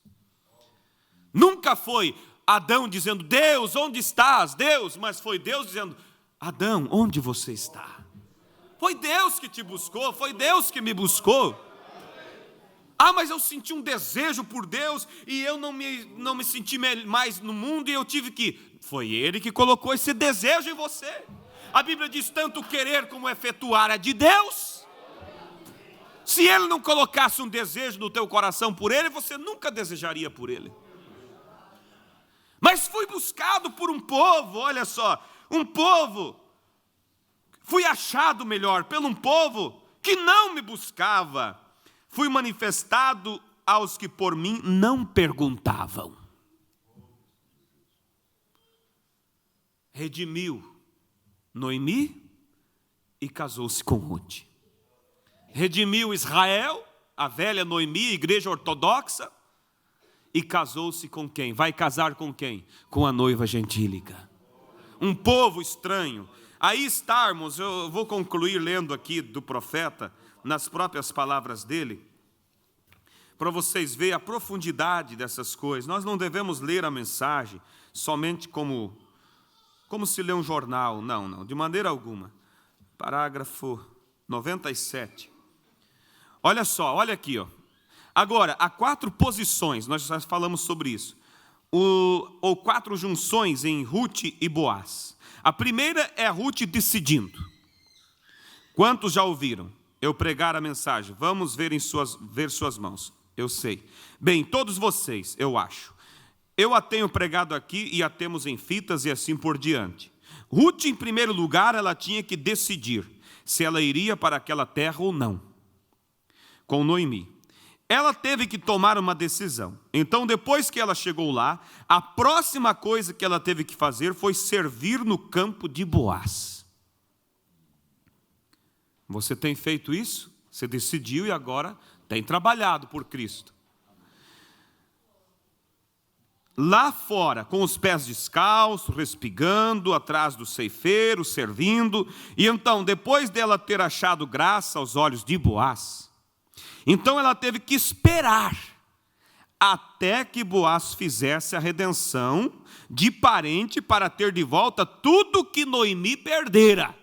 Nunca foi Adão dizendo, Deus, onde estás, Deus? Mas foi Deus dizendo, Adão, onde você está? Foi Deus que te buscou, foi Deus que me buscou. Ah, mas eu senti um desejo por Deus e eu não me senti mais no mundo e eu tive que... Foi Ele que colocou esse desejo em você. A Bíblia diz, tanto querer como efetuar é de Deus. Se Ele não colocasse um desejo no teu coração por Ele, você nunca desejaria por Ele. Mas fui buscado por um povo, olha só, um povo, fui achado melhor, pelo um povo que não me buscava. Fui manifestado aos que por mim não perguntavam. Redimiu Noemi e casou-se com Ruth. Redimiu Israel, a velha Noemi, igreja ortodoxa, e casou-se com quem? Vai casar com quem? Com a noiva gentílica. Um povo estranho. Aí está, irmãos, eu vou concluir lendo aqui do profeta, nas próprias palavras dele, para vocês verem a profundidade dessas coisas. Nós não devemos ler a mensagem somente como se lê um jornal, não, de maneira alguma. Parágrafo 97. Olha só, olha aqui, Agora, há 4 posições, nós já falamos sobre isso, ou 4 junções em Ruth e Boaz. A primeira é Ruth decidindo. Quantos já ouviram eu pregar a mensagem? Vamos ver suas mãos. Eu sei. Bem, todos vocês, eu acho. Eu a tenho pregado aqui e a temos em fitas e assim por diante. Ruth, em primeiro lugar, ela tinha que decidir se ela iria para aquela terra ou não, com Noemi. Ela teve que tomar uma decisão. Então, depois que ela chegou lá, a próxima coisa que ela teve que fazer foi servir no campo de Boaz. Você tem feito isso? Você decidiu e agora tem trabalhado por Cristo. Lá fora, com os pés descalços, respigando, atrás do ceifeiro, servindo. E então, depois dela ter achado graça aos olhos de Boaz, então ela teve que esperar até que Boaz fizesse a redenção de parente para ter de volta tudo que Noemi perdera,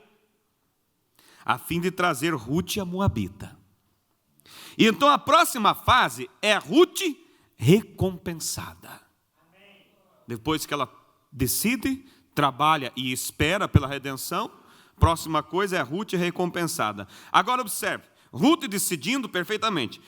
a fim de trazer Ruth a Moabita. E então a próxima fase é Ruth recompensada. Depois que ela decide, trabalha e espera pela redenção, próxima coisa é Ruth recompensada. Agora observe, Ruth decidindo perfeitamente.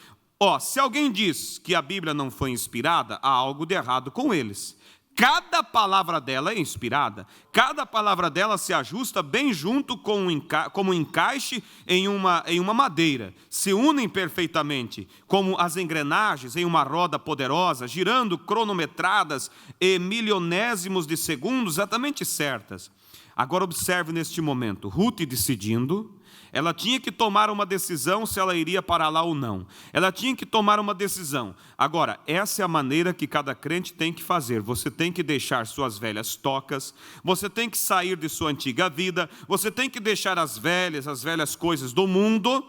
Se alguém diz que a Bíblia não foi inspirada, há algo de errado com eles. Cada palavra dela é inspirada, cada palavra dela se ajusta bem junto como um encaixe em uma madeira. Se unem perfeitamente, como as engrenagens em uma roda poderosa, girando cronometradas e milionésimos de segundos exatamente certas. Agora observe neste momento, Ruth decidindo. Ela tinha que tomar uma decisão se ela iria para lá ou não. Ela tinha que tomar uma decisão. Agora, essa é a maneira que cada crente tem que fazer. Você tem que deixar suas velhas tocas, você tem que sair de sua antiga vida, você tem que deixar as velhas coisas do mundo.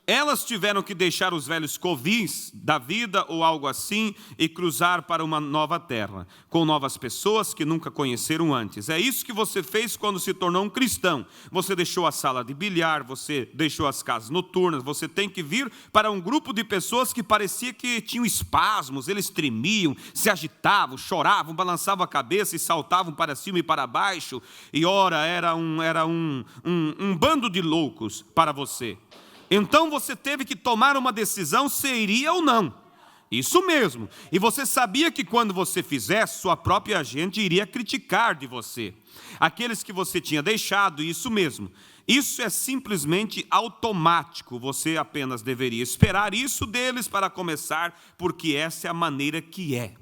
Elas tiveram que deixar os velhos covis da vida ou algo assim e cruzar para uma nova terra, com novas pessoas que nunca conheceram antes. É isso que você fez quando se tornou um cristão. Você deixou a sala de bilhar, você deixou as casas noturnas, você tem que vir para um grupo de pessoas que parecia que tinham espasmos, eles tremiam, se agitavam, choravam, balançavam a cabeça e saltavam para cima e para baixo. E ora, era um bando de loucos para você. Então você teve que tomar uma decisão se iria ou não. Isso mesmo. E você sabia que quando você fizesse, sua própria gente iria criticar de você. Aqueles que você tinha deixado, isso mesmo. Isso é simplesmente automático. Você apenas deveria esperar isso deles para começar, porque essa é a maneira que é.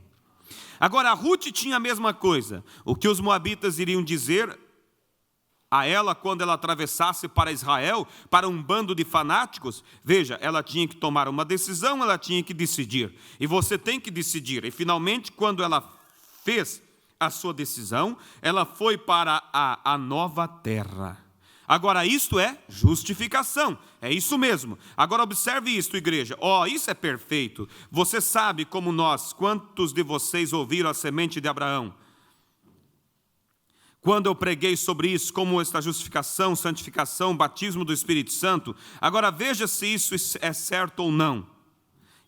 Agora, a Ruth tinha a mesma coisa. O que os moabitas iriam dizer a ela quando ela atravessasse para Israel, para um bando de fanáticos? Veja, ela tinha que tomar uma decisão, ela tinha que decidir. E você tem que decidir. E finalmente, quando ela fez a sua decisão, ela foi para a nova terra. Agora, isto é justificação. É isso mesmo. Agora, observe isto, igreja. Isso é perfeito. Você sabe como nós, quantos de vocês ouviram a semente de Abraão? Quando eu preguei sobre isso, como esta justificação, santificação, batismo do Espírito Santo, agora veja se isso é certo ou não.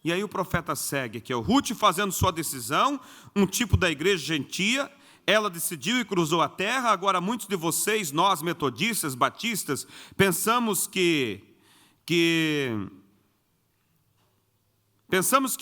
E aí o profeta segue aqui, Ruth fazendo sua decisão, um tipo da igreja gentia, ela decidiu e cruzou a terra. Agora muitos de vocês, nós metodistas, batistas, pensamos que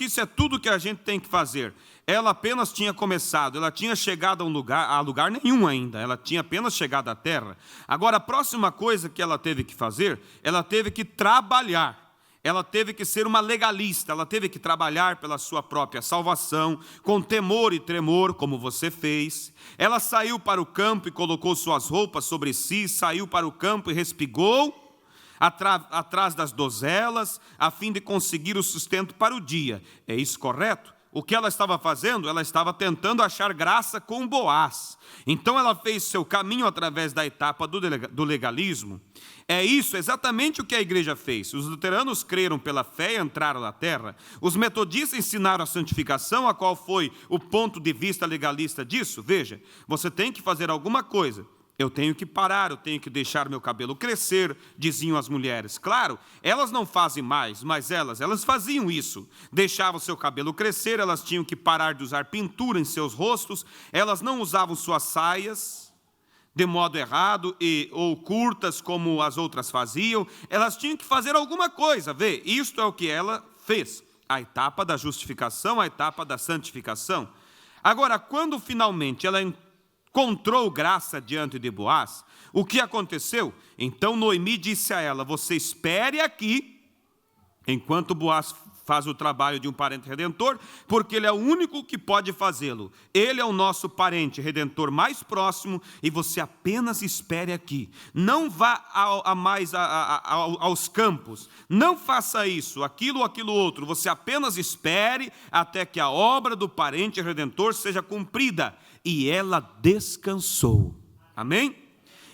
isso é tudo que a gente tem que fazer. Ela apenas tinha começado, ela tinha chegado a lugar nenhum ainda, ela tinha apenas chegado à terra. Agora, a próxima coisa que ela teve que fazer, ela teve que trabalhar, ela teve que ser uma legalista, ela teve que trabalhar pela sua própria salvação, com temor e tremor, como você fez. Ela saiu para o campo e colocou suas roupas sobre si, saiu para o campo e respigou atrás das donzelas, a fim de conseguir o sustento para o dia. É isso correto? O que ela estava fazendo? Ela estava tentando achar graça com Boaz. Então ela fez seu caminho através da etapa do legalismo. É isso exatamente o que a igreja fez. Os luteranos creram pela fé e entraram na terra. Os metodistas ensinaram a santificação. A qual foi o ponto de vista legalista disso? Veja, você tem que fazer alguma coisa. Eu tenho que parar, eu tenho que deixar meu cabelo crescer, diziam as mulheres. Claro, elas não fazem mais, mas elas faziam isso. Deixavam seu cabelo crescer, elas tinham que parar de usar pintura em seus rostos, elas não usavam suas saias de modo errado ou curtas como as outras faziam. Elas tinham que fazer alguma coisa, vê? Isto é o que ela fez. A etapa da justificação, a etapa da santificação. Agora, quando finalmente ela encontrou graça diante de Boaz, o que aconteceu? Então Noemi disse a ela: você espere aqui, enquanto Boaz faz o trabalho de um parente redentor, porque ele é o único que pode fazê-lo. Ele é o nosso parente redentor mais próximo, e você apenas espere aqui. Não vá aos campos, não faça isso, aquilo outro. Você apenas espere até que a obra do parente redentor seja cumprida. E ela descansou. Amém?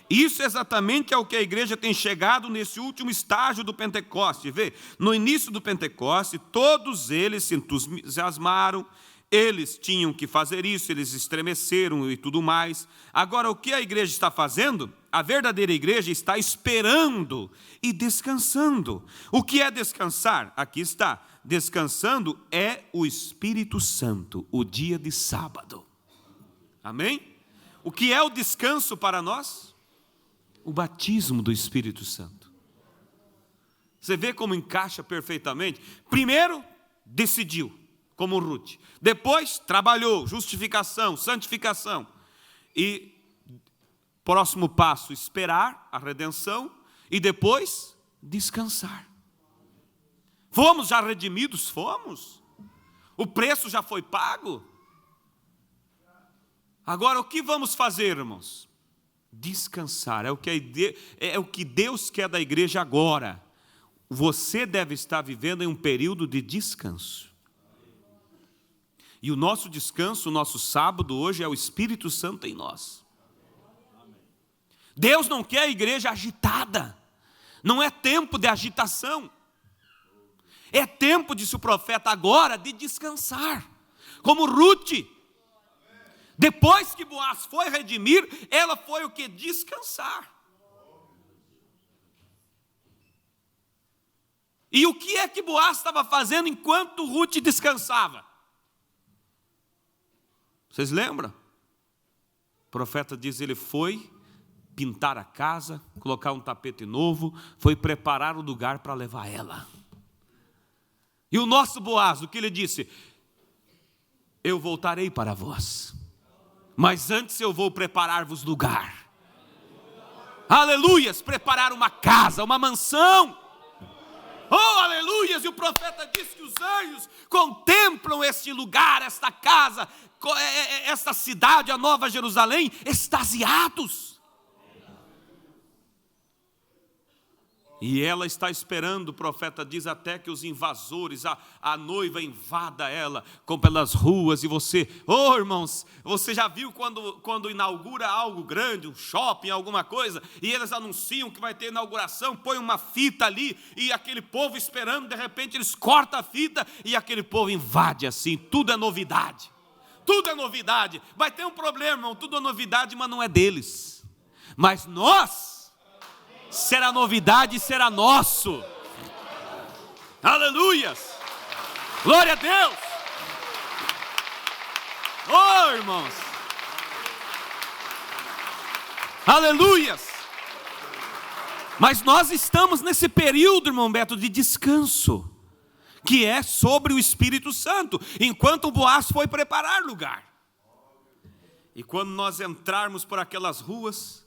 Isso exatamente é o que a igreja tem chegado nesse último estágio do Pentecoste. Vê, no início do Pentecoste, todos eles se entusiasmaram, eles tinham que fazer isso, eles estremeceram e tudo mais. Agora, o que a igreja está fazendo? A verdadeira igreja está esperando e descansando. O que é descansar? Aqui está. Descansando é o Espírito Santo, o dia de sábado. Amém? O que é o descanso para nós? O batismo do Espírito Santo. Você vê como encaixa perfeitamente? Primeiro, decidiu, como Ruth. Depois, trabalhou, justificação, santificação. E, próximo passo, esperar a redenção. E depois, descansar. Fomos já redimidos? Fomos. O preço já foi pago. Agora, o que vamos fazer, irmãos? Descansar, é o que Deus quer da igreja agora. Você deve estar vivendo em um período de descanso. E o nosso descanso, o nosso sábado hoje é o Espírito Santo em nós. Deus não quer a igreja agitada. Não é tempo de agitação. É tempo, disse o profeta agora, de descansar. Como Ruth. Depois que Boaz foi redimir, ela foi o que? Descansar. E o que é que Boaz estava fazendo enquanto Ruth descansava? Vocês lembram? O profeta diz, ele foi pintar a casa, colocar um tapete novo, foi preparar o lugar para levar ela. E o nosso Boaz, o que ele disse? Eu voltarei para vós. Mas antes eu vou preparar-vos lugar. Aleluias, preparar uma casa, uma mansão. Oh, aleluias, e o profeta diz que os anjos contemplam este lugar, esta casa, esta cidade, a Nova Jerusalém, extasiados. E ela está esperando, o profeta diz, até que os invasores, a noiva invada ela, como pelas ruas, e você, oh irmãos, você já viu quando inaugura algo grande, um shopping, alguma coisa, e eles anunciam que vai ter inauguração, põe uma fita ali, e aquele povo esperando, de repente eles cortam a fita, e aquele povo invade assim, tudo é novidade. Tudo é novidade. Vai ter um problema, irmão, tudo é novidade, mas não é deles. Mas nós, será novidade e será nosso. Aleluias. Glória a Deus. Oh, irmãos. Aleluias. Mas nós estamos nesse período, irmão Beto, de descanso, que é sobre o Espírito Santo, enquanto o Boaz foi preparar lugar. E quando nós entrarmos por aquelas ruas,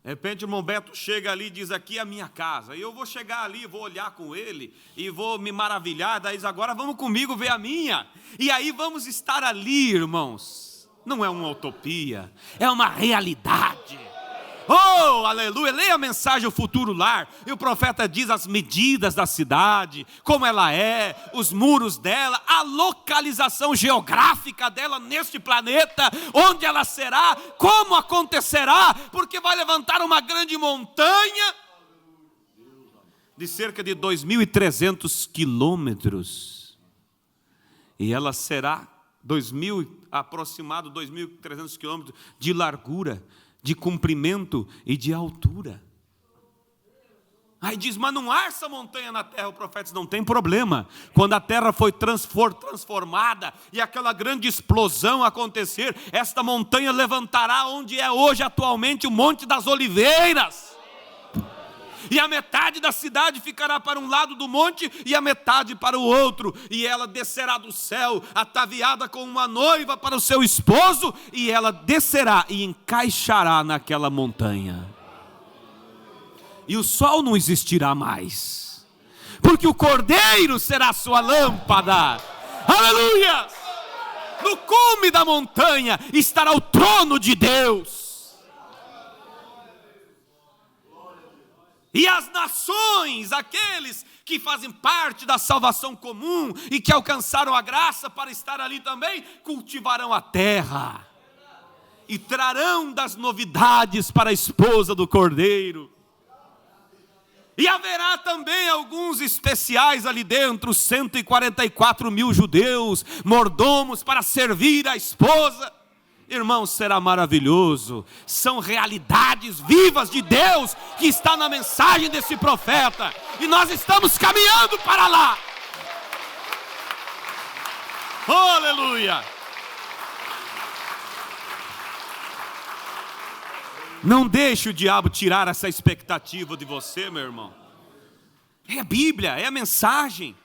de repente o irmão Beto chega ali e diz, aqui é a minha casa. E eu vou chegar ali, vou olhar com ele e vou me maravilhar. Daí diz, agora vamos comigo ver a minha. E aí vamos estar ali, irmãos. Não é uma utopia, é uma realidade. Oh, aleluia, leia a mensagem O Futuro Lar, e o profeta diz as medidas da cidade, como ela é, os muros dela, a localização geográfica dela neste planeta, onde ela será, como acontecerá, porque vai levantar uma grande montanha, de cerca de 2.300 quilômetros, e ela será aproximado 2.300 quilômetros de largura, de comprimento e de altura. Aí diz, mas não há essa montanha na terra. O profeta diz, não tem problema. Quando a terra for transformada e aquela grande explosão acontecer, esta montanha levantará onde é hoje atualmente o Monte das Oliveiras. E a metade da cidade ficará para um lado do monte e a metade para o outro. E ela descerá do céu, ataviada com uma noiva para o seu esposo, e ela descerá e encaixará naquela montanha. E o sol não existirá mais, porque o Cordeiro será a sua lâmpada. Aleluia! No cume da montanha estará o trono de Deus. E as nações, aqueles que fazem parte da salvação comum e que alcançaram a graça para estar ali também, cultivarão a terra e trarão das novidades para a esposa do Cordeiro. E haverá também alguns especiais ali dentro, 144 mil judeus, mordomos para servir a esposa. Irmãos, será maravilhoso. São realidades vivas de Deus que está na mensagem desse profeta. E nós estamos caminhando para lá. Oh, aleluia! Não deixe o diabo tirar essa expectativa de você, meu irmão. É a Bíblia, é a mensagem.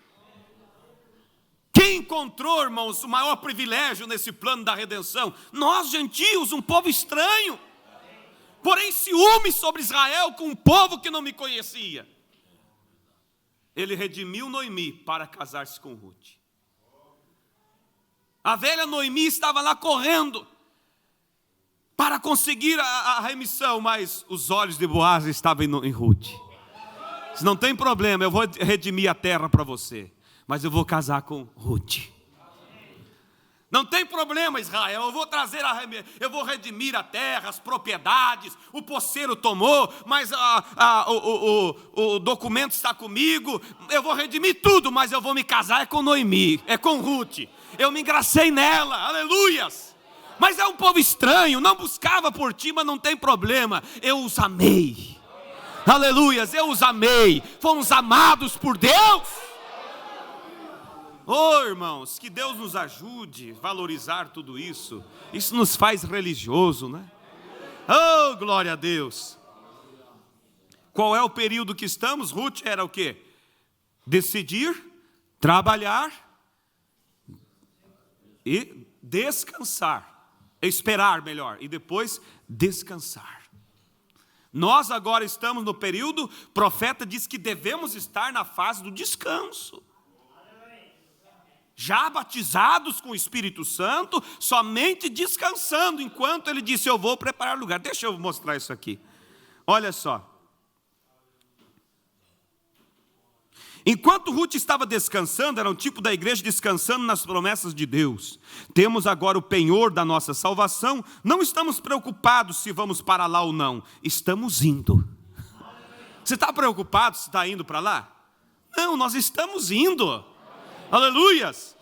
Quem encontrou, irmãos, o maior privilégio nesse plano da redenção? Nós, gentios, um povo estranho. Porém, ciúme sobre Israel com um povo que não me conhecia. Ele redimiu Noemi para casar-se com Ruth. A velha Noemi estava lá correndo para conseguir a remissão, mas os olhos de Boaz estavam em Ruth. Disse, não tem problema, eu vou redimir a terra para você, mas eu vou casar com Ruth. Não tem problema, Israel, eu vou redimir a terra, as propriedades, o poceiro tomou, mas o documento está comigo, eu vou redimir tudo, mas eu vou me casar com Noemi, com Ruth. Eu me engracei nela, aleluias. Mas é um povo estranho, não buscava por ti, mas não tem problema, eu os amei. Aleluias, eu os amei, fomos amados por Deus. Oh, irmãos, que Deus nos ajude a valorizar tudo isso. Isso nos faz religioso, né? Oh, glória a Deus. Qual é o período que estamos? Ruth era o quê? Decidir, trabalhar e descansar. Esperar melhor, e depois descansar. Nós agora estamos no período, o profeta diz que devemos estar na fase do descanso. Já batizados com o Espírito Santo, somente descansando, enquanto ele disse, eu vou preparar lugar. Deixa eu mostrar isso aqui. Olha só. Enquanto Ruth estava descansando, era um tipo da igreja descansando nas promessas de Deus. Temos agora o penhor da nossa salvação, não estamos preocupados se vamos para lá ou não, estamos indo. Você está preocupado se está indo para lá? Não, nós estamos indo. Aleluias!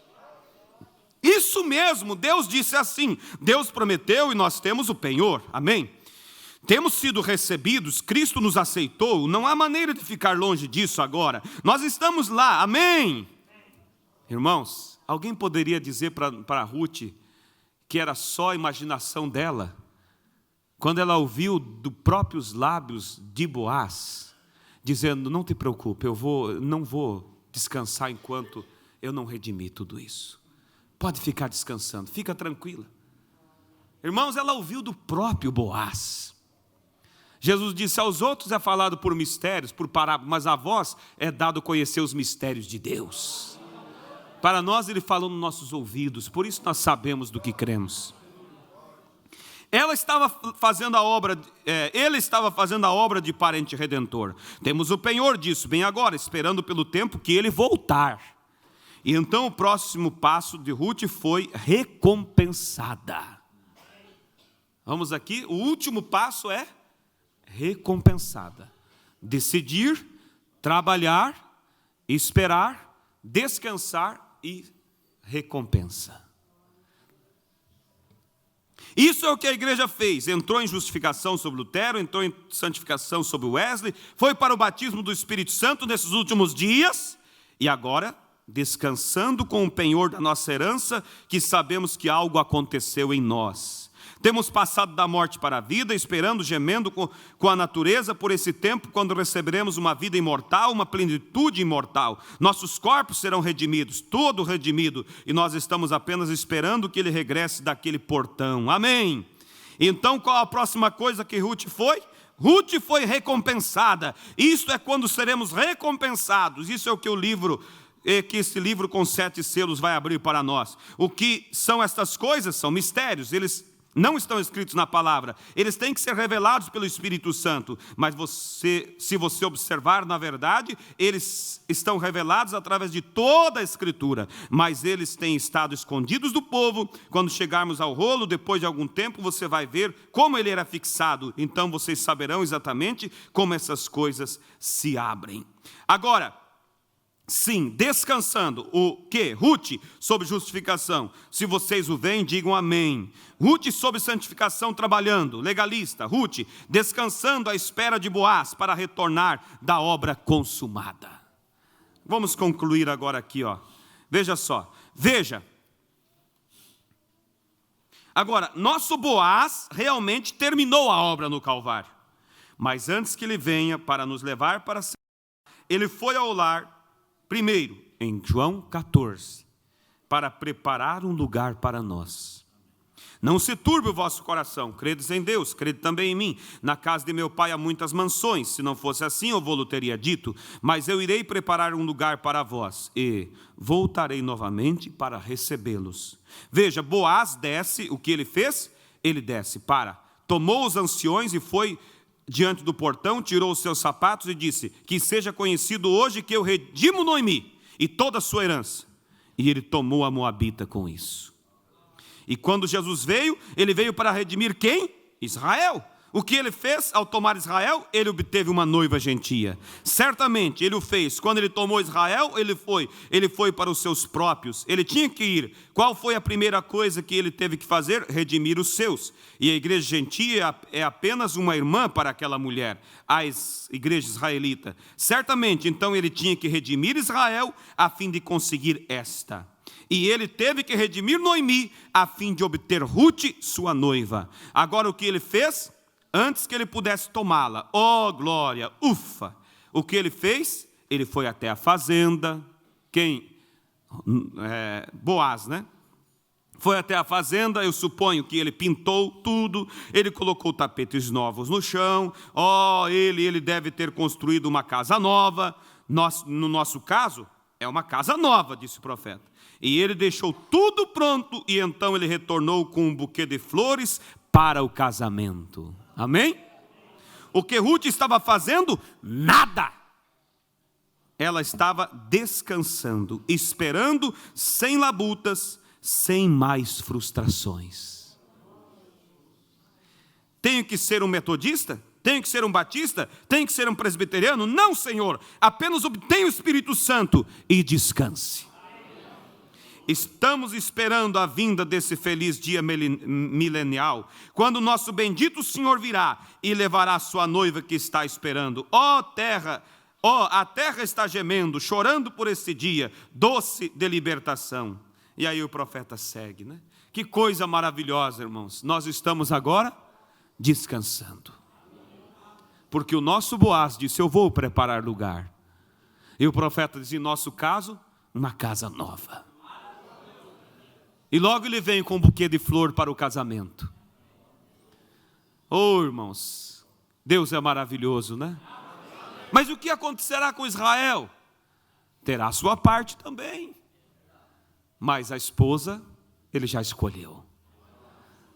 Isso mesmo, Deus disse assim, Deus prometeu e nós temos o penhor, amém? Temos sido recebidos, Cristo nos aceitou, não há maneira de ficar longe disso agora, nós estamos lá, amém? Irmãos, alguém poderia dizer para Ruth que era só a imaginação dela, quando ela ouviu dos próprios lábios de Boaz, dizendo, não te preocupe, não vou descansar enquanto eu não redimi tudo isso. Pode ficar descansando, fica tranquila. Irmãos, ela ouviu do próprio Boaz. Jesus disse, aos outros é falado por mistérios, por parábolas, mas a vós é dado conhecer os mistérios de Deus. Para nós ele falou nos nossos ouvidos, por isso nós sabemos do que cremos. Ela estava fazendo a obra, ele estava fazendo a obra de parente redentor. Temos o penhor disso, bem agora, esperando pelo tempo que ele voltar. E então o próximo passo de Ruth foi recompensada. Vamos aqui, o último passo é recompensada. Decidir, trabalhar, esperar, descansar e recompensa. Isso é o que a igreja fez. Entrou em justificação sobre Lutero, entrou em santificação sobre Wesley, foi para o batismo do Espírito Santo nesses últimos dias, e agora descansando com o penhor da nossa herança, que sabemos que algo aconteceu em nós. Temos passado da morte para a vida, esperando, gemendo com a natureza por esse tempo, quando receberemos uma vida imortal, uma plenitude imortal. Nossos corpos serão redimidos, todo redimido, e nós estamos apenas esperando que ele regresse daquele portão. Amém? Então, qual a próxima coisa que Ruth foi? Ruth foi recompensada. Isso é quando seremos recompensados. Isso é o que esse livro com 7 selos vai abrir para nós. O que são estas coisas? São mistérios. Eles não estão escritos na palavra. Eles têm que ser revelados pelo Espírito Santo. Mas se você observar, na verdade, eles estão revelados através de toda a Escritura. Mas eles têm estado escondidos do povo. Quando chegarmos ao rolo, depois de algum tempo, você vai ver como ele era fixado. Então vocês saberão exatamente como essas coisas se abrem. Agora, sim, descansando. O que? Ruth, sobre justificação. Se vocês o veem, digam amém. Ruth, sobre santificação, trabalhando. Legalista. Ruth, descansando à espera de Boaz para retornar da obra consumada. Vamos concluir agora aqui, ó. Veja só. Veja. Agora, nosso Boaz realmente terminou a obra no Calvário. Mas antes que ele venha para nos levar para a ele foi ao lar. Primeiro, em João 14, para preparar um lugar para nós. Não se turbe o vosso coração, credes em Deus, crede também em mim. Na casa de meu pai há muitas mansões, se não fosse assim eu vou-lo teria dito. Mas eu irei preparar um lugar para vós, e voltarei novamente para recebê-los. Veja, Boaz desce, o que ele fez? Ele desce, tomou os anciões e foi diante do portão, tirou os seus sapatos e disse: que seja conhecido hoje que eu redimo Noemi e toda a sua herança. E ele tomou a Moabita com isso. E quando Jesus veio, ele veio para redimir quem? Israel. O que ele fez ao tomar Israel? Ele obteve uma noiva gentia. Certamente ele o fez. Quando ele tomou Israel, ele foi para os seus próprios. Ele tinha que ir. Qual foi a primeira coisa que ele teve que fazer? Redimir os seus. E a igreja gentia é apenas uma irmã para aquela mulher, a igreja israelita. Certamente, então, ele tinha que redimir Israel a fim de conseguir esta. E ele teve que redimir Noemi a fim de obter Ruth, sua noiva. Agora o que ele fez? Antes que ele pudesse tomá-la, oh glória, ufa, o que ele fez? Ele foi até a fazenda, Boaz, né? Foi até a fazenda, eu suponho que ele pintou tudo, ele colocou tapetes novos no chão, ele deve ter construído uma casa nova, no nosso caso, é uma casa nova, disse o profeta. E ele deixou tudo pronto, e então ele retornou com um buquê de flores para o casamento. Amém? O que Ruth estava fazendo? Nada. Ela estava descansando, esperando, sem labutas, sem mais frustrações. Tenho que ser um metodista? Tenho que ser um batista? Tenho que ser um presbiteriano? Não, Senhor. Apenas obtenha o Espírito Santo e descanse. Estamos esperando a vinda desse feliz dia milenial, quando o nosso bendito Senhor virá e levará a sua noiva que está esperando. Ó terra, a terra está gemendo, chorando por esse dia, doce de libertação. E aí o profeta segue, né? Que coisa maravilhosa, irmãos. Nós estamos agora descansando. Porque o nosso Boaz disse: eu vou preparar lugar. E o profeta diz, em nosso caso, uma casa nova. E logo ele vem com um buquê de flor para o casamento. Oh, irmãos, Deus é maravilhoso, né? Mas o que acontecerá com Israel? Terá sua parte também. Mas a esposa, ele já escolheu.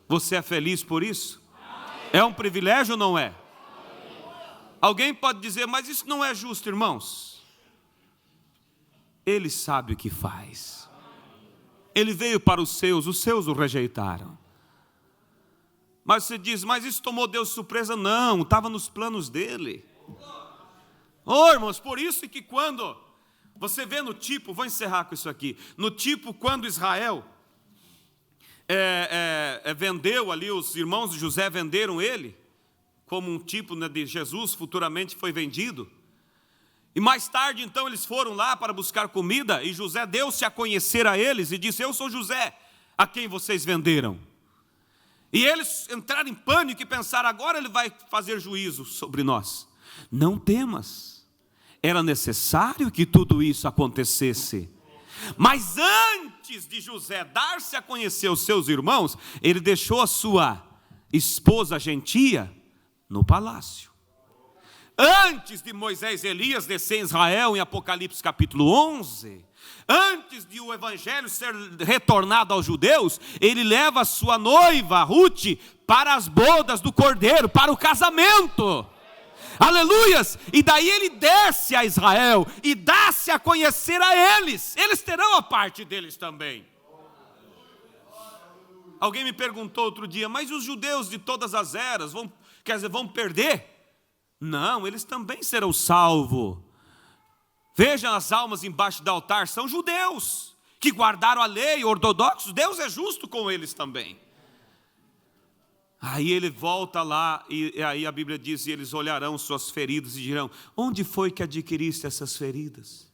Você é feliz por isso? É um privilégio ou não é? Alguém pode dizer, mas isso não é justo, irmãos. Ele sabe o que faz. Ele veio para os seus o rejeitaram. Mas você diz, mas isso tomou Deus de surpresa? Não, estava nos planos dele. Oh, irmãos, por isso que quando você vê no tipo, vou encerrar com isso aqui, no tipo quando Israel vendeu ali, os irmãos de José venderam ele, como um tipo, né, de Jesus futuramente foi vendido. E mais tarde, então, eles foram lá para buscar comida, e José deu-se a conhecer a eles e disse: eu sou José, a quem vocês venderam. E eles entraram em pânico e pensaram: agora ele vai fazer juízo sobre nós. Não temas, era necessário que tudo isso acontecesse. Mas antes de José dar-se a conhecer aos seus irmãos, ele deixou a sua esposa gentia no palácio. Antes de Moisés e Elias descer em Israel, em Apocalipse capítulo 11, antes de o evangelho ser retornado aos judeus, ele leva a sua noiva, Ruth, para as bodas do cordeiro, para o casamento. Aleluias! E daí ele desce a Israel e dá-se a conhecer a eles. Eles terão a parte deles também. Alguém me perguntou outro dia: mas os judeus de todas as eras vão perder? Não, eles também serão salvos. Vejam as almas embaixo do altar, são judeus que guardaram a lei, ortodoxos. Deus é justo com eles também. Aí ele volta lá, e aí a Bíblia diz: e eles olharão suas feridas e dirão: onde foi que adquiriste essas feridas?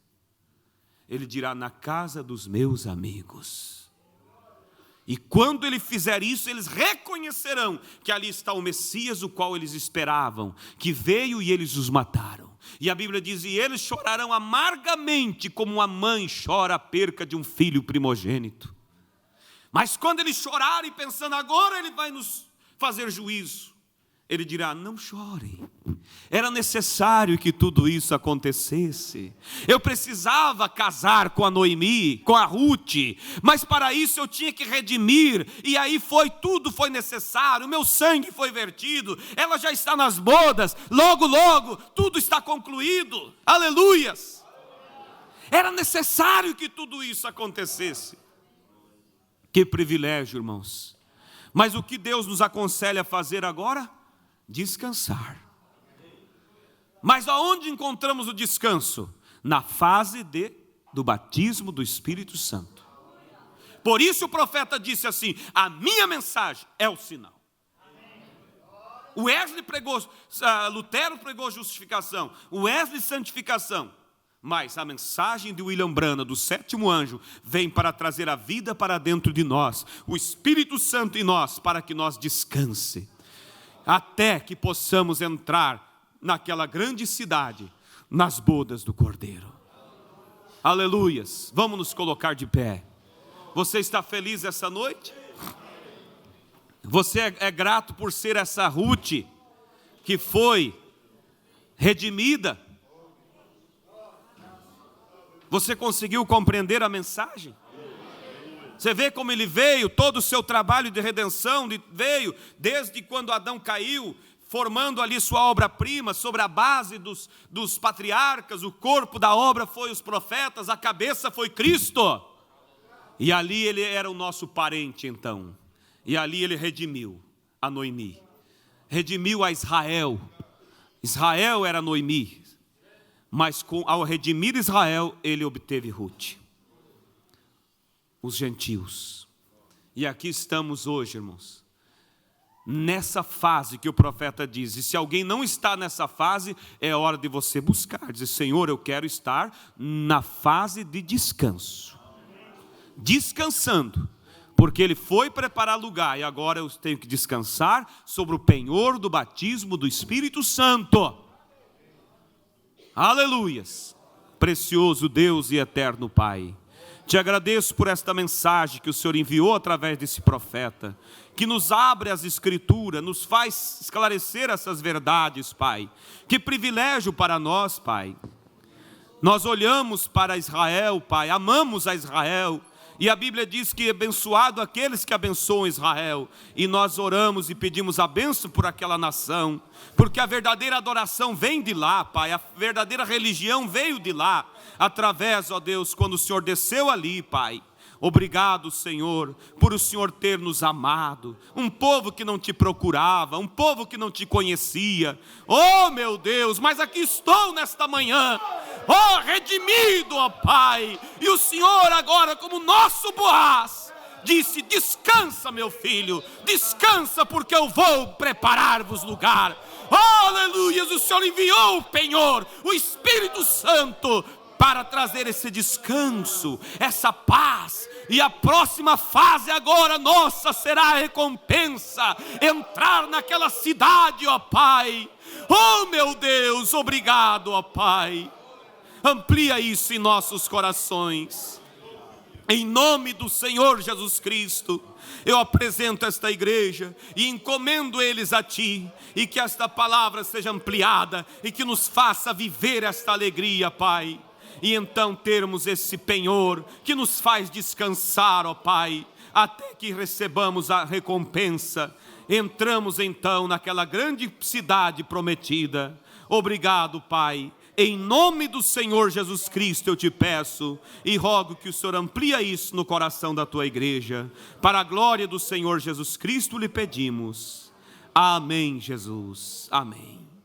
Ele dirá: na casa dos meus amigos. E quando ele fizer isso, eles reconhecerão que ali está o Messias, o qual eles esperavam, que veio e eles os mataram. E a Bíblia diz: e eles chorarão amargamente, como uma mãe chora a perca de um filho primogênito. Mas quando eles chorarem, pensando: agora ele vai nos fazer juízo, ele dirá: não chorem, era necessário que tudo isso acontecesse. Eu precisava casar com a Noemi, com a Ruth, mas para isso eu tinha que redimir, e aí tudo foi necessário, o meu sangue foi vertido, ela já está nas bodas, logo, logo, tudo está concluído, aleluias. Era necessário que tudo isso acontecesse. Que privilégio, irmãos. Mas o que Deus nos aconselha a fazer agora? Descansar. Mas aonde encontramos o descanso? Na fase do batismo do Espírito Santo. Por isso o profeta disse assim: a minha mensagem é o sinal. Wesley pregou, Lutero pregou justificação, Wesley santificação. Mas a mensagem de William Branham, do sétimo anjo, vem para trazer a vida para dentro de nós, o Espírito Santo em nós, para que nós descanse, até que possamos entrar naquela grande cidade, nas bodas do Cordeiro. Aleluias. Vamos nos colocar de pé. Você está feliz essa noite? Você é grato por ser essa Ruth que foi redimida? Você conseguiu compreender a mensagem? Você vê como ele veio, todo o seu trabalho de redenção veio desde quando Adão caiu, formando ali sua obra-prima, sobre a base dos patriarcas. O corpo da obra foi os profetas, a cabeça foi Cristo. E ali ele era o nosso parente então. E ali ele redimiu a Noemi, redimiu a Israel. Israel era Noemi. Mas ao redimir Israel, ele obteve Ruth, os gentios. E aqui estamos hoje, irmãos, nessa fase que o profeta diz. E se alguém não está nessa fase, é hora de você buscar. Dizer: Senhor, eu quero estar na fase de descanso. Descansando, porque ele foi preparar lugar, e agora eu tenho que descansar sobre o penhor do batismo do Espírito Santo. Aleluias. Precioso Deus e eterno Pai, te agradeço por esta mensagem que o Senhor enviou através desse profeta, que nos abre as Escrituras, nos faz esclarecer essas verdades, Pai. Que privilégio para nós, Pai. Nós olhamos para Israel, Pai, amamos a Israel, e a Bíblia diz que é abençoado aqueles que abençoam Israel. E nós oramos e pedimos a bênção por aquela nação, porque a verdadeira adoração vem de lá, Pai. A verdadeira religião veio de lá, através, ó Deus, quando o Senhor desceu ali, Pai. Obrigado, Senhor, por o Senhor ter nos amado. Um povo que não te procurava, um povo que não te conhecia. Oh, meu Deus, mas aqui estou nesta manhã. Oh, redimido, ó Pai. E o Senhor agora, como nosso Boaz, disse: descansa, meu filho, descansa, porque eu vou preparar-vos lugar. Oh, Aleluia, o Senhor enviou o penhor, o Espírito Santo, para trazer esse descanso, essa paz. E a próxima fase agora nossa será a recompensa, entrar naquela cidade, ó Pai. Oh meu Deus, obrigado, ó Pai. Amplia isso em nossos corações. Em nome do Senhor Jesus Cristo, eu apresento esta igreja e encomendo eles a Ti, e que esta palavra seja ampliada e que nos faça viver esta alegria, Pai. E então termos esse penhor que nos faz descansar, ó Pai, até que recebamos a recompensa. Entramos então naquela grande cidade prometida. Obrigado, Pai. Em nome do Senhor Jesus Cristo eu te peço e rogo que o Senhor amplie isso no coração da tua igreja. Para a glória do Senhor Jesus Cristo lhe pedimos. Amém, Jesus. Amém.